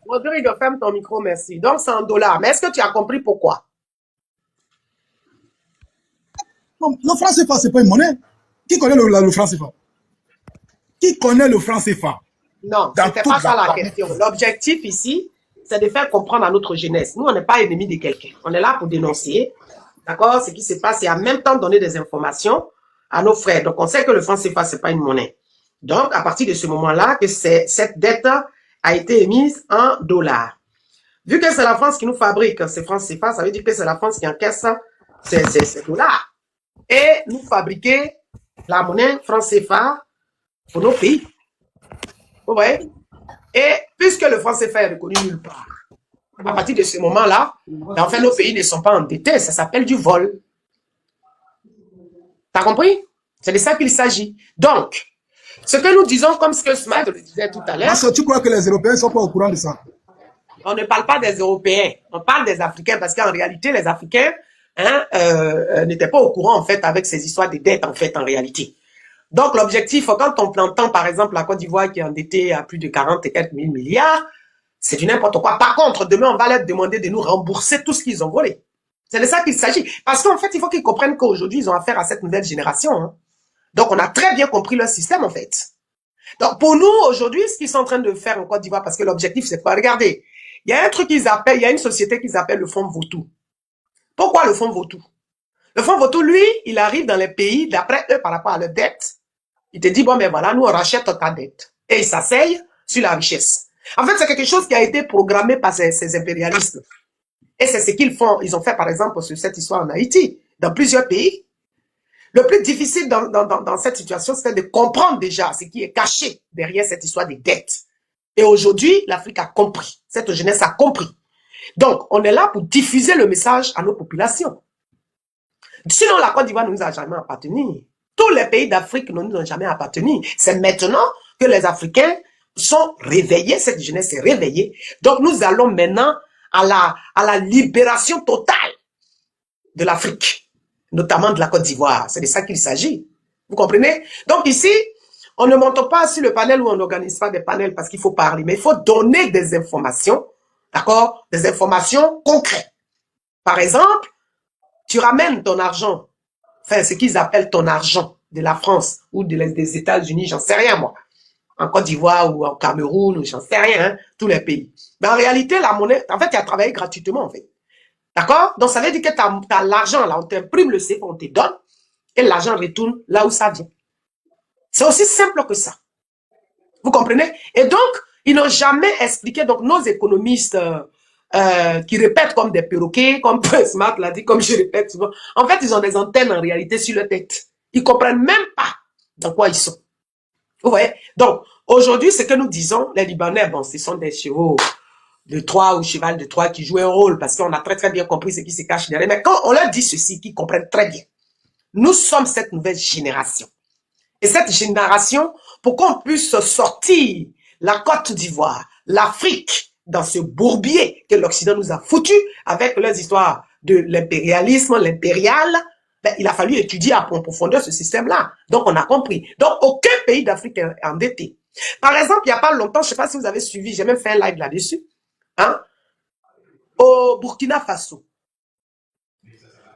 Rodrigue, ferme ton micro, merci. Donc, c'est en dollars. Mais est-ce que tu as compris pourquoi? Non, le franc CFA, ce n'est pas une monnaie. Qui connaît le franc CFA? Qui connaît le franc CFA? Non, ce n'était pas ça la question. L'objectif ici, c'est de faire comprendre à notre jeunesse. Nous, on n'est pas ennemis de quelqu'un. On est là pour dénoncer, d'accord, ce qui se passe et en même temps donner des informations à nos frères. Donc, on sait que le franc CFA, ce n'est pas une monnaie. Donc, à partir de ce moment-là, que cette dette a été émise en dollars. Vu que c'est la France qui nous fabrique ces francs CFA, ça veut dire que c'est la France qui encaisse ces dollars. Et nous fabriquer la monnaie franc CFA pour nos pays. Vous voyez? Et puisque le franc CFA est reconnu nulle part, à partir de ce moment-là, en fait, nos pays ne sont pas endettés. Ça s'appelle du vol. T'as compris? C'est de ça qu'il s'agit. Donc, ce que nous disons, comme ce que Smart le disait tout à l'heure... Parce que tu crois que les Européens ne sont pas au courant de ça? On ne parle pas des Européens. On parle des Africains parce qu'en réalité, les Africains n'étaient pas au courant, en fait, avec ces histoires de dettes, en fait, en réalité. Donc, l'objectif, quand on entend, par exemple, la Côte d'Ivoire qui est endettée à plus de 40 et quelques mille milliards, c'est du n'importe quoi. Par contre, demain, on va leur demander de nous rembourser tout ce qu'ils ont volé. C'est de ça qu'il s'agit. Parce qu'en fait, il faut qu'ils comprennent qu'aujourd'hui, ils ont affaire à cette nouvelle génération. Hein. Donc, on a très bien compris leur système, en fait. Donc, pour nous, aujourd'hui, ce qu'ils sont en train de faire en Côte d'Ivoire, parce que l'objectif, c'est pas, regardez, il y a un truc qu'ils appellent, il y a une société qu'ils appellent le fonds Vautour. Pourquoi le fonds Vautour? Le fonds Vautour, lui, il arrive dans les pays, d'après eux, par rapport à leur dette, il te dit, bon, ben voilà, nous, on rachète ta dette. Et il s'asseye sur la richesse. En fait, c'est quelque chose qui a été programmé par ces impérialistes. Et c'est ce qu'ils font. Ils ont fait, par exemple, sur cette histoire en Haïti, dans plusieurs pays. Le plus difficile dans cette situation, c'est de comprendre déjà ce qui est caché derrière cette histoire des dettes. Et aujourd'hui, l'Afrique a compris. Cette jeunesse a compris. Donc, on est là pour diffuser le message à nos populations. Sinon, la Côte d'Ivoire ne nous a jamais appartenu. Tous les pays d'Afrique ne nous ont jamais appartenu. C'est maintenant que les Africains sont réveillés, cette jeunesse est réveillée. Donc, nous allons maintenant à la libération totale de l'Afrique, notamment de la Côte d'Ivoire. C'est de ça qu'il s'agit. Vous comprenez? Donc ici, on ne monte pas sur le panel où on n'organise pas des panels parce qu'il faut parler, mais il faut donner des informations, d'accord? Des informations concrètes. Par exemple, tu ramènes ton argent, enfin ce qu'ils appellent ton argent de la France ou des États-Unis, j'en sais rien moi, en Côte d'Ivoire ou en Cameroun, ou j'en sais rien, hein, tous les pays. Mais en réalité, la monnaie, en fait, tu as travaillé gratuitement en fait. D'accord? Donc ça veut dire que tu as l'argent là, on t'imprime le CFA, on te donne, et l'argent retourne là où ça vient. C'est aussi simple que ça. Vous comprenez? Et donc, ils n'ont jamais expliqué, donc nos économistes qui répètent comme des perroquets, comme Smart l'a dit, comme je répète souvent, en fait, ils ont des antennes en réalité sur leur tête. Ils ne comprennent même pas dans quoi ils sont. Vous voyez? Donc, aujourd'hui, ce que nous disons, les Libanais, bon, ce sont des chevaux de Troie ou cheval de Troie qui jouent un rôle parce qu'on a très très bien compris ce qui se cache derrière. Mais quand on leur dit ceci, qu'ils comprennent très bien, nous sommes cette nouvelle génération. Et cette génération, pour qu'on puisse sortir la Côte d'Ivoire, l'Afrique, dans ce bourbier que l'Occident nous a foutu avec leurs histoires de l'impérialisme, l'impérial, ben, il a fallu étudier en profondeur ce système-là. Donc, on a compris. Donc, aucun pays d'Afrique est endetté. Par exemple, il n'y a pas longtemps, je ne sais pas si vous avez suivi, j'ai même fait un live là-dessus, hein, au Burkina Faso.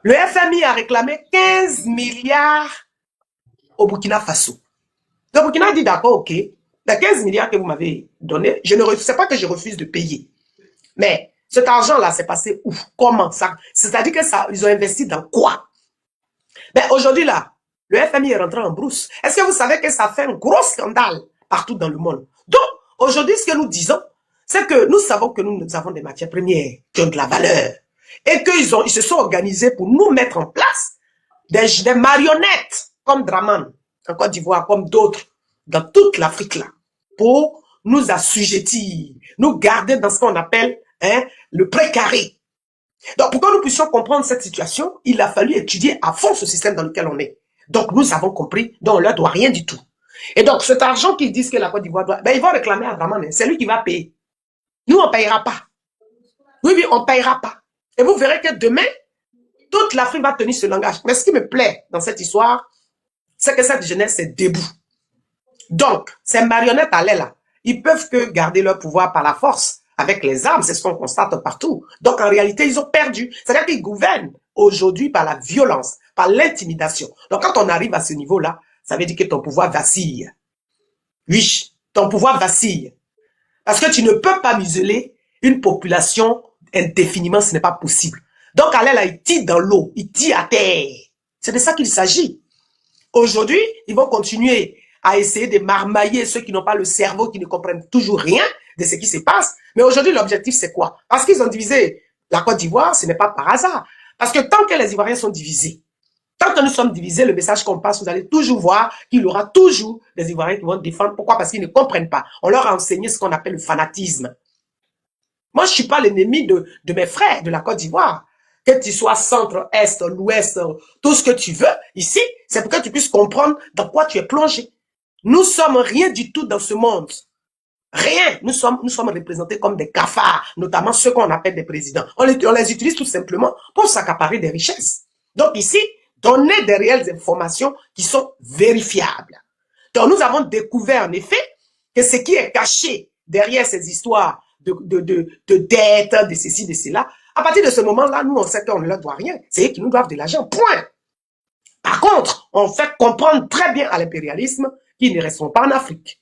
Le FMI a réclamé 15 milliards au Burkina Faso. Le Burkina dit d'accord, ok, les 15 milliards que vous m'avez donné, je ne refuse pas que je refuse de payer. Mais cet argent-là, c'est passé où? Comment ça? C'est-à-dire que ça, ils ont investi dans quoi? Ben, aujourd'hui, là, le FMI est rentré en brousse. Est-ce que vous savez que ça fait un gros scandale partout dans le monde? Donc, aujourd'hui, ce que nous disons, c'est que nous savons que nous avons des matières premières qui ont de la valeur et qu'ils se sont organisés pour nous mettre en place des marionnettes comme Draman, en Côte d'Ivoire, comme d'autres, dans toute l'Afrique, là, pour nous assujettir, nous garder dans ce qu'on appelle le précaré. Donc, pour que nous puissions comprendre cette situation, il a fallu étudier à fond ce système dans lequel on est. Donc, nous avons compris, donc on ne leur doit rien du tout. Et donc, cet argent qu'ils disent que la Côte d'Ivoire doit, ben, ils vont réclamer à Draman, c'est lui qui va payer. Nous, on ne payera pas. Oui, oui, on ne payera pas. Et vous verrez que demain, toute l'Afrique va tenir ce langage. Mais ce qui me plaît dans cette histoire, c'est que cette jeunesse est debout. Donc, ces marionnettes à l'aile là, ils peuvent que garder leur pouvoir par la force, avec les armes, c'est ce qu'on constate partout. Donc, en réalité, ils ont perdu. C'est-à-dire qu'ils gouvernent aujourd'hui par la violence, par l'intimidation. Donc, quand on arrive à ce niveau-là, ça veut dire que ton pouvoir vacille. Oui, ton pouvoir vacille. Parce que tu ne peux pas museler une population indéfiniment, ce n'est pas possible. Donc, à l'aile, il tire dans l'eau, il tire à terre. C'est de ça qu'il s'agit. Aujourd'hui, ils vont continuer à essayer de marmailler ceux qui n'ont pas le cerveau, qui ne comprennent toujours rien de ce qui se passe. Mais aujourd'hui, l'objectif, c'est quoi? Parce qu'ils ont divisé la Côte d'Ivoire, ce n'est pas par hasard. Parce que tant que les Ivoiriens sont divisés, tant que nous sommes divisés, le message qu'on passe, vous allez toujours voir qu'il y aura toujours des Ivoiriens qui vont défendre. Pourquoi? Parce qu'ils ne comprennent pas. On leur a enseigné ce qu'on appelle le fanatisme. Moi, je ne suis pas l'ennemi de mes frères de la Côte d'Ivoire. Que tu sois centre, est, l'ouest, tout ce que tu veux, ici, c'est pour que tu puisses comprendre dans quoi tu es plongé. Nous sommes rien du tout dans ce monde. Rien. Nous sommes représentés comme des cafards, notamment ceux qu'on appelle des présidents. On les utilise tout simplement pour s'accaparer des richesses. Donc ici, donner des réelles informations qui sont vérifiables. Donc nous avons découvert en effet que ce qui est caché derrière ces histoires de dettes, de ceci, de cela, à partir de ce moment-là, nous, on sait qu'on ne leur doit rien. C'est eux qui nous doivent de l'argent, point. Par contre, on fait comprendre très bien à l'impérialisme qu'ils ne resteront pas en Afrique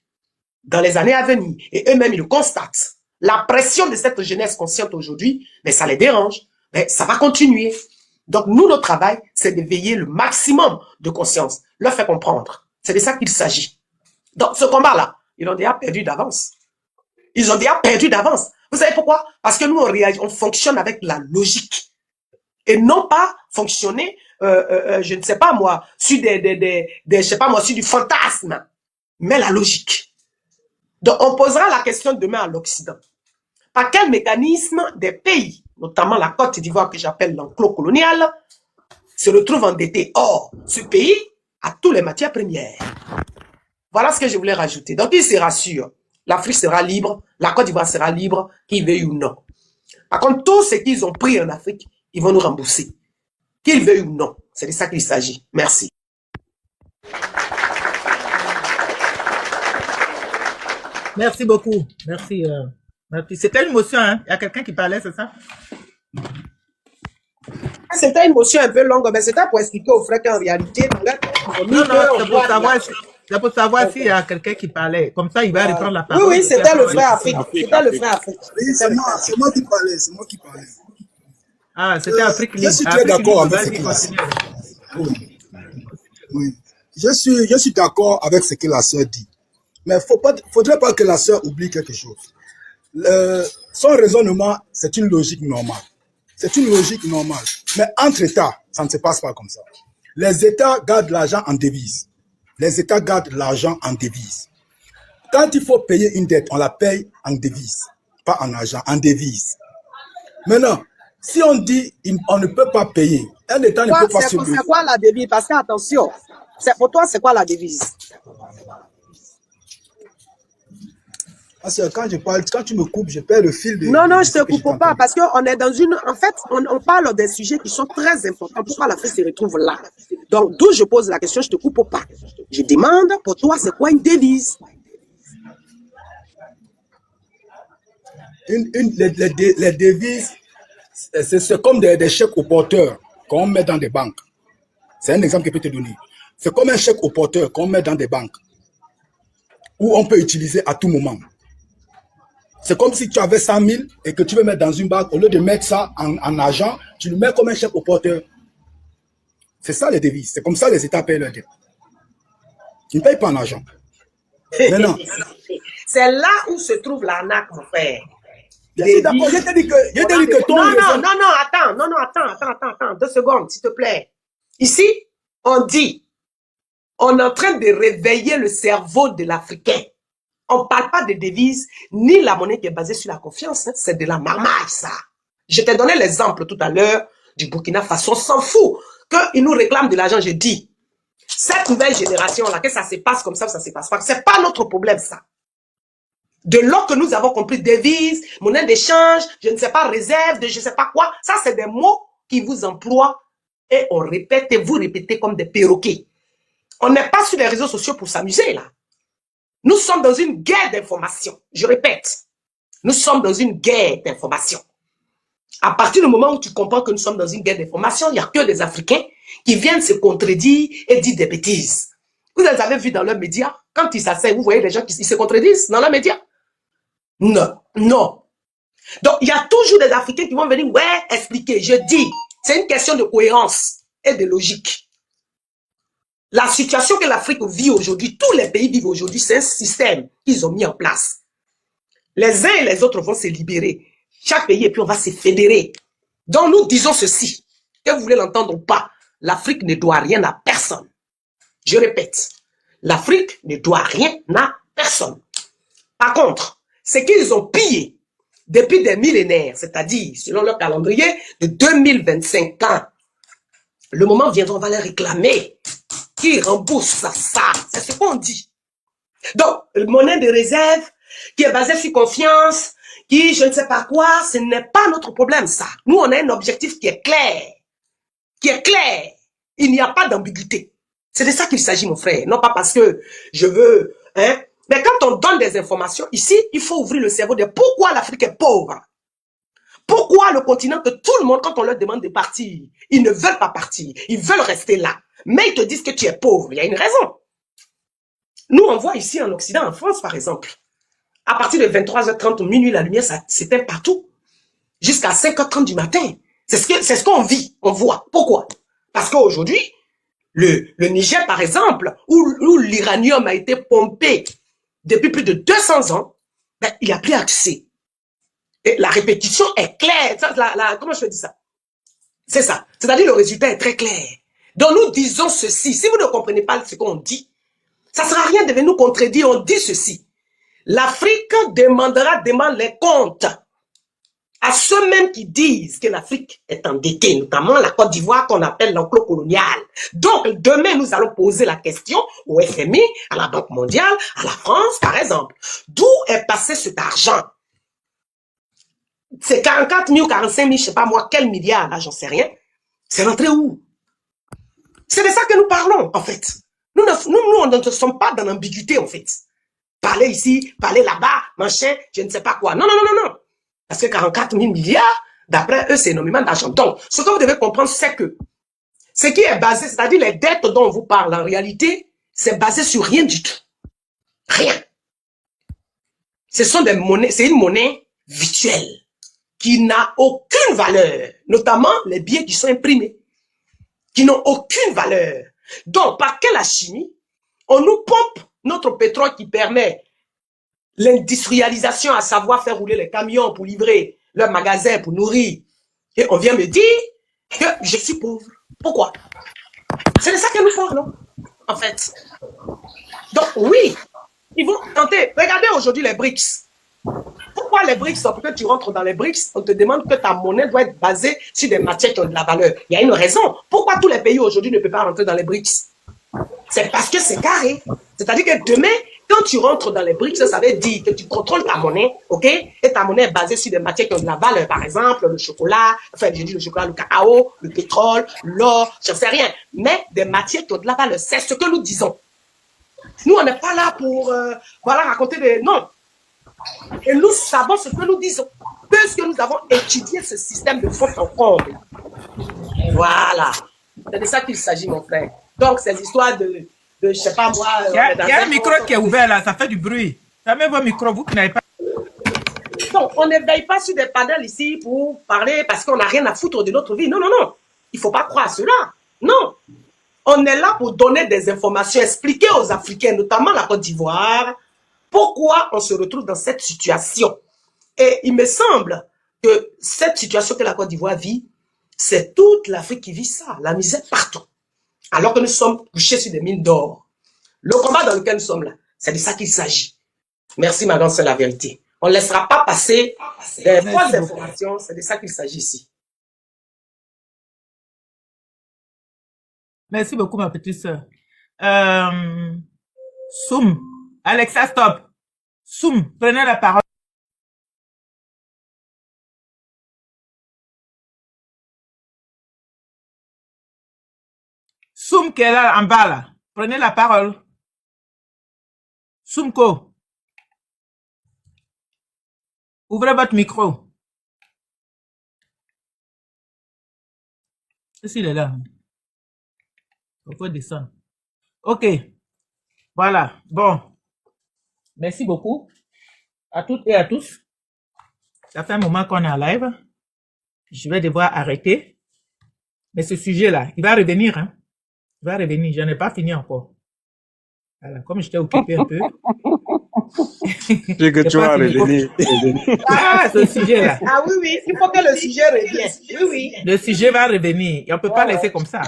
dans les années à venir. Et eux-mêmes, ils le constatent. La pression de cette jeunesse consciente aujourd'hui, mais ça les dérange. Mais ça va continuer. Donc, nous, notre travail, c'est de veiller le maximum de conscience. Leur faire comprendre. C'est de ça qu'il s'agit. Donc, ce combat-là, ils l'ont déjà perdu d'avance. Ils ont déjà perdu d'avance. Vous savez pourquoi? Parce que nous, on fonctionne avec la logique. Et non pas fonctionner, je ne sais pas moi, sur je sais pas moi, sur du fantasme. Mais la logique. Donc, on posera la question demain à l'Occident. Par quel mécanisme des pays, notamment la Côte d'Ivoire que j'appelle l'enclos colonial, se retrouve endetté? Or, ce pays a toutes les matières premières. Voilà ce que je voulais rajouter. Donc, il se rassure. L'Afrique sera libre, la Côte d'Ivoire sera libre, qu'ils veuillent ou non. Par contre, tout ce qu'ils ont pris en Afrique, ils vont nous rembourser. qu'il veuille ou non. C'est de ça qu'il s'agit. Merci. Merci beaucoup. Merci. Merci. C'était une motion, hein? Il y a quelqu'un qui parlait, c'est ça? C'était une motion un peu longue, mais c'était pour expliquer aux frères qu'en réalité, non, c'est pour savoir s'il y a quelqu'un qui parlait. Comme ça, il va reprendre la parole. Oui, c'était le frère Afrique. C'était le frère Afrique. Oui, c'est moi qui parlais. C'est moi qui parlais. Ah, c'était Afrique Libre. Je suis très d'accord avec ce qu'il a dit. Oui. Je suis d'accord avec ce que la sœur dit. Mais il ne faudrait pas que la sœur oublie quelque chose. Son raisonnement, c'est une logique normale. C'est une logique normale. Mais entre États, ça ne se passe pas comme ça. Les États gardent l'argent en devise. Les États gardent l'argent en devise. Quand il faut payer une dette, on la paye en devise. Pas en argent, en devise. Maintenant, si on dit on ne peut pas payer, un État ne peut pas se lever. C'est quoi la devise? Parce que, attention, pour toi, c'est quoi la devise? Parce que quand je parle, quand tu me coupes, je perds le fil de... Non, je ne te coupe pas, parce qu'on est dans une... En fait, on parle des sujets qui sont très importants. Pourquoi l'Afrique se retrouve là? Donc, d'où je pose la question, je ne te coupe pas. Je demande, pour toi, c'est quoi une devise? Les devises, c'est comme des chèques au porteur qu'on met dans des banques. C'est un exemple que je peux te donner. C'est comme un chèque au porteur qu'on met dans des banques, où on peut utiliser à tout moment. C'est comme si tu avais 100 000 et que tu veux mettre dans une banque, au lieu de mettre ça en argent, tu le mets comme un chèque au porteur. C'est ça les devises. C'est comme ça les États payent leurs dettes. Ils ne payent pas en argent. Maintenant, c'est là où se trouve l'arnaque, mon frère. D'accord, je te dis que ton attends, 2 secondes, s'il te plaît. Ici, on dit, on est en train de réveiller le cerveau de l'Africain. On ne parle pas de devises, ni la monnaie qui est basée sur la confiance, hein, c'est de la marmaille, ça. Je t'ai donné l'exemple tout à l'heure du Burkina Faso, on s'en fout qu'ils nous réclament de l'argent, je dis. Cette nouvelle génération-là, que ça se passe comme ça ou ça se passe pas, c'est pas notre problème, ça. De lors que nous avons compris devises, monnaie d'échange, je ne sais pas, réserve, de je ne sais pas quoi, ça c'est des mots qui vous emploient et on répète et vous répétez comme des perroquets. On n'est pas sur les réseaux sociaux pour s'amuser, là. Nous sommes dans une guerre d'information. Je répète, nous sommes dans une guerre d'information. À partir du moment où tu comprends que nous sommes dans une guerre d'information, il n'y a que des Africains qui viennent se contredire et dire des bêtises. Vous les avez vus dans leurs médias, quand ils s'asseyent, vous voyez les gens qui se contredisent dans leurs médias? Non. Donc, il y a toujours des Africains qui vont venir, expliquer. Je dis, c'est une question de cohérence et de logique. La situation que l'Afrique vit aujourd'hui, tous les pays vivent aujourd'hui, c'est un système qu'ils ont mis en place. Les uns et les autres vont se libérer. Chaque pays, et puis on va se fédérer. Donc nous disons ceci, que vous voulez l'entendre ou pas, l'Afrique ne doit rien à personne. Je répète, l'Afrique ne doit rien à personne. Par contre, ce qu'ils ont pillé depuis des millénaires, c'est-à-dire, selon leur calendrier, de 2025 ans, le moment viendra, on va les réclamer. Qui rembourse ça? C'est ce qu'on dit. Donc, monnaie de réserve, qui est basée sur confiance, qui je ne sais pas quoi, ce n'est pas notre problème, ça. Nous, on a un objectif qui est clair. Il n'y a pas d'ambiguïté. C'est de ça qu'il s'agit, mon frère. Non pas parce que je veux, hein. Mais quand on donne des informations, ici, il faut ouvrir le cerveau de pourquoi l'Afrique est pauvre. Pourquoi le continent que tout le monde, quand on leur demande de partir, ils ne veulent pas partir. Ils veulent rester là. Mais ils te disent que tu es pauvre. Il y a une raison. Nous, on voit ici en Occident, en France, par exemple. À partir de 23h30, minuit, la lumière s'éteint partout. Jusqu'à 5h30 du matin. C'est ce qu'on vit, on voit. Pourquoi? Parce qu'aujourd'hui, le Niger, par exemple, où l'uranium a été pompé depuis plus de 200 ans, il n'y a plus accès. Et la répétition est claire. Comment je peux dire ça? C'est ça. C'est-à-dire le résultat est très clair. Donc nous disons ceci. Si vous ne comprenez pas ce qu'on dit, ça ne sert à rien de venir nous contredire. On dit ceci. L'Afrique demande les comptes à ceux-mêmes qui disent que l'Afrique est endettée, notamment la Côte d'Ivoire qu'on appelle l'enclos colonial. Donc demain, nous allons poser la question au FMI, à la Banque mondiale, à la France, par exemple. D'où est passé cet argent? C'est 44 000, 45 000, je ne sais pas moi, quel milliard, là, j'en sais rien. C'est rentré où? C'est de ça que nous parlons, en fait. Nous, on ne sommes pas dans l'ambiguïté, en fait. Parler ici, parler là-bas, machin, je ne sais pas quoi. Non, non, non, non, non. Parce que 44 000 milliards, d'après eux, c'est énormément d'argent. Donc, ce que vous devez comprendre, c'est que ce qui est basé, c'est-à-dire les dettes dont on vous parle, en réalité, c'est basé sur rien du tout. Rien. Ce sont des monnaies, c'est une monnaie virtuelle qui n'a aucune valeur, notamment les billets qui sont imprimés, qui n'ont aucune valeur. Donc, par quelle chimie, on nous pompe notre pétrole qui permet l'industrialisation, à savoir faire rouler les camions pour livrer leurs magasins, pour nourrir. Et on vient me dire que je suis pauvre. Pourquoi? C'est de ça que nous parlons, en fait. Donc, oui, ils vont tenter. Regardez aujourd'hui les BRICS. Pourquoi les BRICS? Pour que tu rentres dans les BRICS, on te demande que ta monnaie doit être basée sur des matières qui ont de la valeur. Il y a une raison. Pourquoi tous les pays aujourd'hui ne peuvent pas rentrer dans les BRICS? C'est parce que c'est carré. C'est-à-dire que demain, quand tu rentres dans les BRICS, ça veut dire que tu contrôles ta monnaie, ok? Et ta monnaie est basée sur des matières qui ont de la valeur. Par exemple, le chocolat, enfin, j'ai dit le chocolat, le cacao, le pétrole, l'or, je ne sais rien. Mais des matières qui ont de la valeur. C'est ce que nous disons. Nous, on n'est pas là pour, voilà, raconter des... Non. Et nous savons ce que nous disons. Puisque nous avons étudié ce système de fond en comble. Voilà. C'est de ça qu'il s'agit, mon frère. Donc, ces histoires de je sais pas moi... Il y a un micro qui est ouvert là, ça fait du bruit. Fermez vos micros, vous qui n'avez pas... Donc, on ne veille pas sur des panels ici pour parler parce qu'on n'a rien à foutre de notre vie. Non, non, non. Il ne faut pas croire cela. Non. On est là pour donner des informations, expliquer aux Africains, notamment la Côte d'Ivoire, pourquoi on se retrouve dans cette situation. Et il me semble que cette situation que la Côte d'Ivoire vit, c'est toute l'Afrique qui vit ça, la misère partout. Alors que nous sommes couchés sur des mines d'or. Le combat dans lequel nous sommes là, c'est de ça qu'il s'agit. Merci, ma grande, c'est la vérité. On ne laissera pas passer des fausses informations, c'est de ça qu'il s'agit ici. Merci beaucoup, ma petite sœur. Soum, Alexa, stop. Soum, prenez la parole. Soum qui est là en bas là, prenez la parole. Soumko, ouvrez votre micro. Qu'est-ce qu'il est là? Il faut descendre. Ok, voilà, bon. Merci beaucoup à toutes et à tous. Ça fait un moment qu'on est en live. Je vais devoir arrêter. Mais ce sujet-là, il va revenir, hein. Il va revenir, je n'ai pas fini encore. Voilà, comme j'étais occupé un peu. C'est que tu vas revenir. Ah, ce sujet-là. Ah oui, oui, il faut que le sujet revienne. Oui, oui. Le sujet va revenir. Et on ne peut pas laisser comme ça.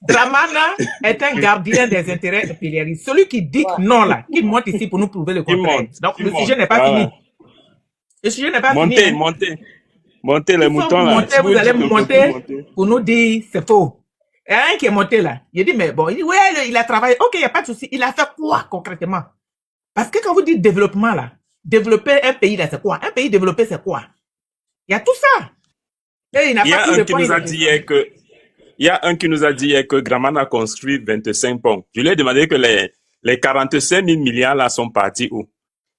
Dramana est un gardien des intérêts impérialistes. Celui qui dit non là, qui monte ici pour nous prouver le contraire. Donc le sujet n'est pas fini. Le sujet n'est pas fini. Montez les moutons là. Vous allez monter pour nous dire c'est faux. Il y a un qui est monté là. Il dit, mais bon, il dit, ouais, il a travaillé. Ok, il n'y a pas de souci. Il a fait quoi concrètement? Parce que quand vous dites développement là, développer un pays là, c'est quoi? Un pays développé, c'est quoi? Il y a tout ça. Et il y a un qui nous a dit hier que, il y a un qui nous a dit hier que Dramana a construit 25 ponts. Je lui ai demandé que les 45 000 milliards là sont partis où?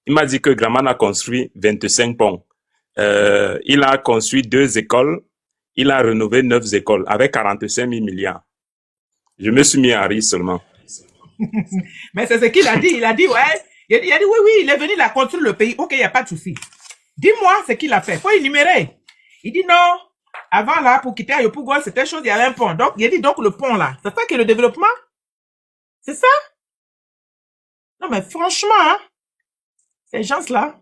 Il m'a dit que Dramana a construit 25 ponts. Il a construit 2 écoles. Il a rénové 9 écoles avec 45 000 milliards. Je me suis mis à rire seulement. Mais c'est ce qu'il a dit. Il a dit, ouais. Il a dit, oui, oui, il est venu là construire le pays. Ok, il n'y a pas de souci. Dis-moi ce qu'il a fait. Il faut énumérer. Il dit non. Avant là, pour quitter Ayopougon, c'était chose, il y avait un pont. Donc, il a dit donc le pont là. C'est ça qui est le développement? C'est ça? Non, mais franchement, hein, ces gens-là.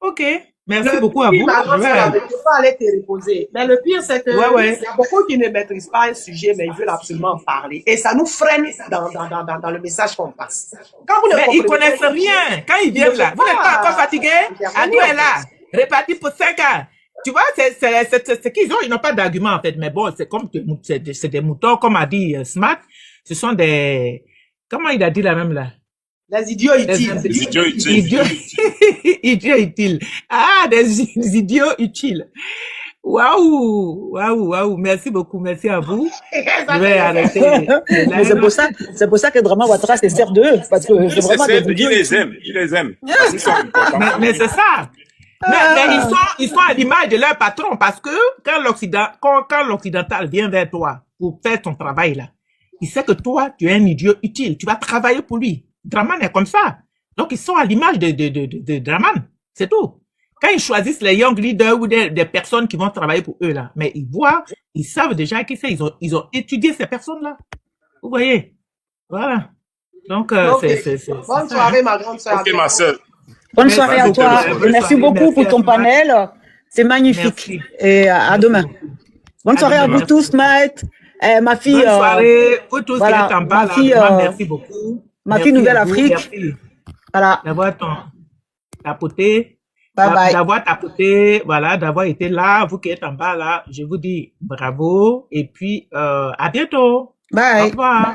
Ok. Merci beaucoup à vous. Il faut aller te reposer. Mais le pire, c'est que il y a beaucoup qui ne maîtrisent pas un sujet, mais ils veulent absolument en parler. Et ça nous freine dans le message qu'on passe. Mais ils connaissent rien. Quand ils viennent là, vous n'êtes pas encore fatigué? Adou est là, réparti pour 5 ans. Tu vois, c'est ce qu'ils ont. Ils n'ont pas d'argument en fait. Mais bon, c'est comme c'est des moutons, comme a dit Smart. Ce sont des... Comment il a dit la même là? Les idiots utiles. Les idiots utiles. Idiots utiles. Ah, des idiots utiles. Waouh, waouh, waouh. Merci beaucoup, merci à vous. Je vais arrêter. Mais c'est pour ça que Draman Ouattara se sert d'eux, parce que c'est vraiment des Il les aime, il les aime. Parce qu'ils sont importants. Mais c'est ça. Mais ils sont à l'image de leur patron, parce que quand l'occidental vient vers toi pour faire ton travail là, il sait que toi, tu es un idiot utile. Tu vas travailler pour lui. Draman est comme ça. Donc, ils sont à l'image de Draman. C'est tout. Quand ils choisissent les young leaders ou des personnes qui vont travailler pour eux là, mais ils savent déjà qui c'est. Ils ont étudié ces personnes-là. Vous voyez? Voilà. Donc, Bonne soirée, ma grande soeur. Ok, ma soeur. Bonne soirée à toi. Merci beaucoup pour ton panel. C'est magnifique. Et à demain. Bonne soirée à vous tous, Maët. Ma fille. Bonne soirée. Vous tous qui êtes en bas, ma fille, là, merci beaucoup. Ma fille Nouvelle-Afrique. Merci. Voilà. D'avoir tapoté. Bye bye. D'avoir tapoté, voilà, d'avoir été là, vous qui êtes en bas là, je vous dis bravo et puis à bientôt. Bye. Au revoir.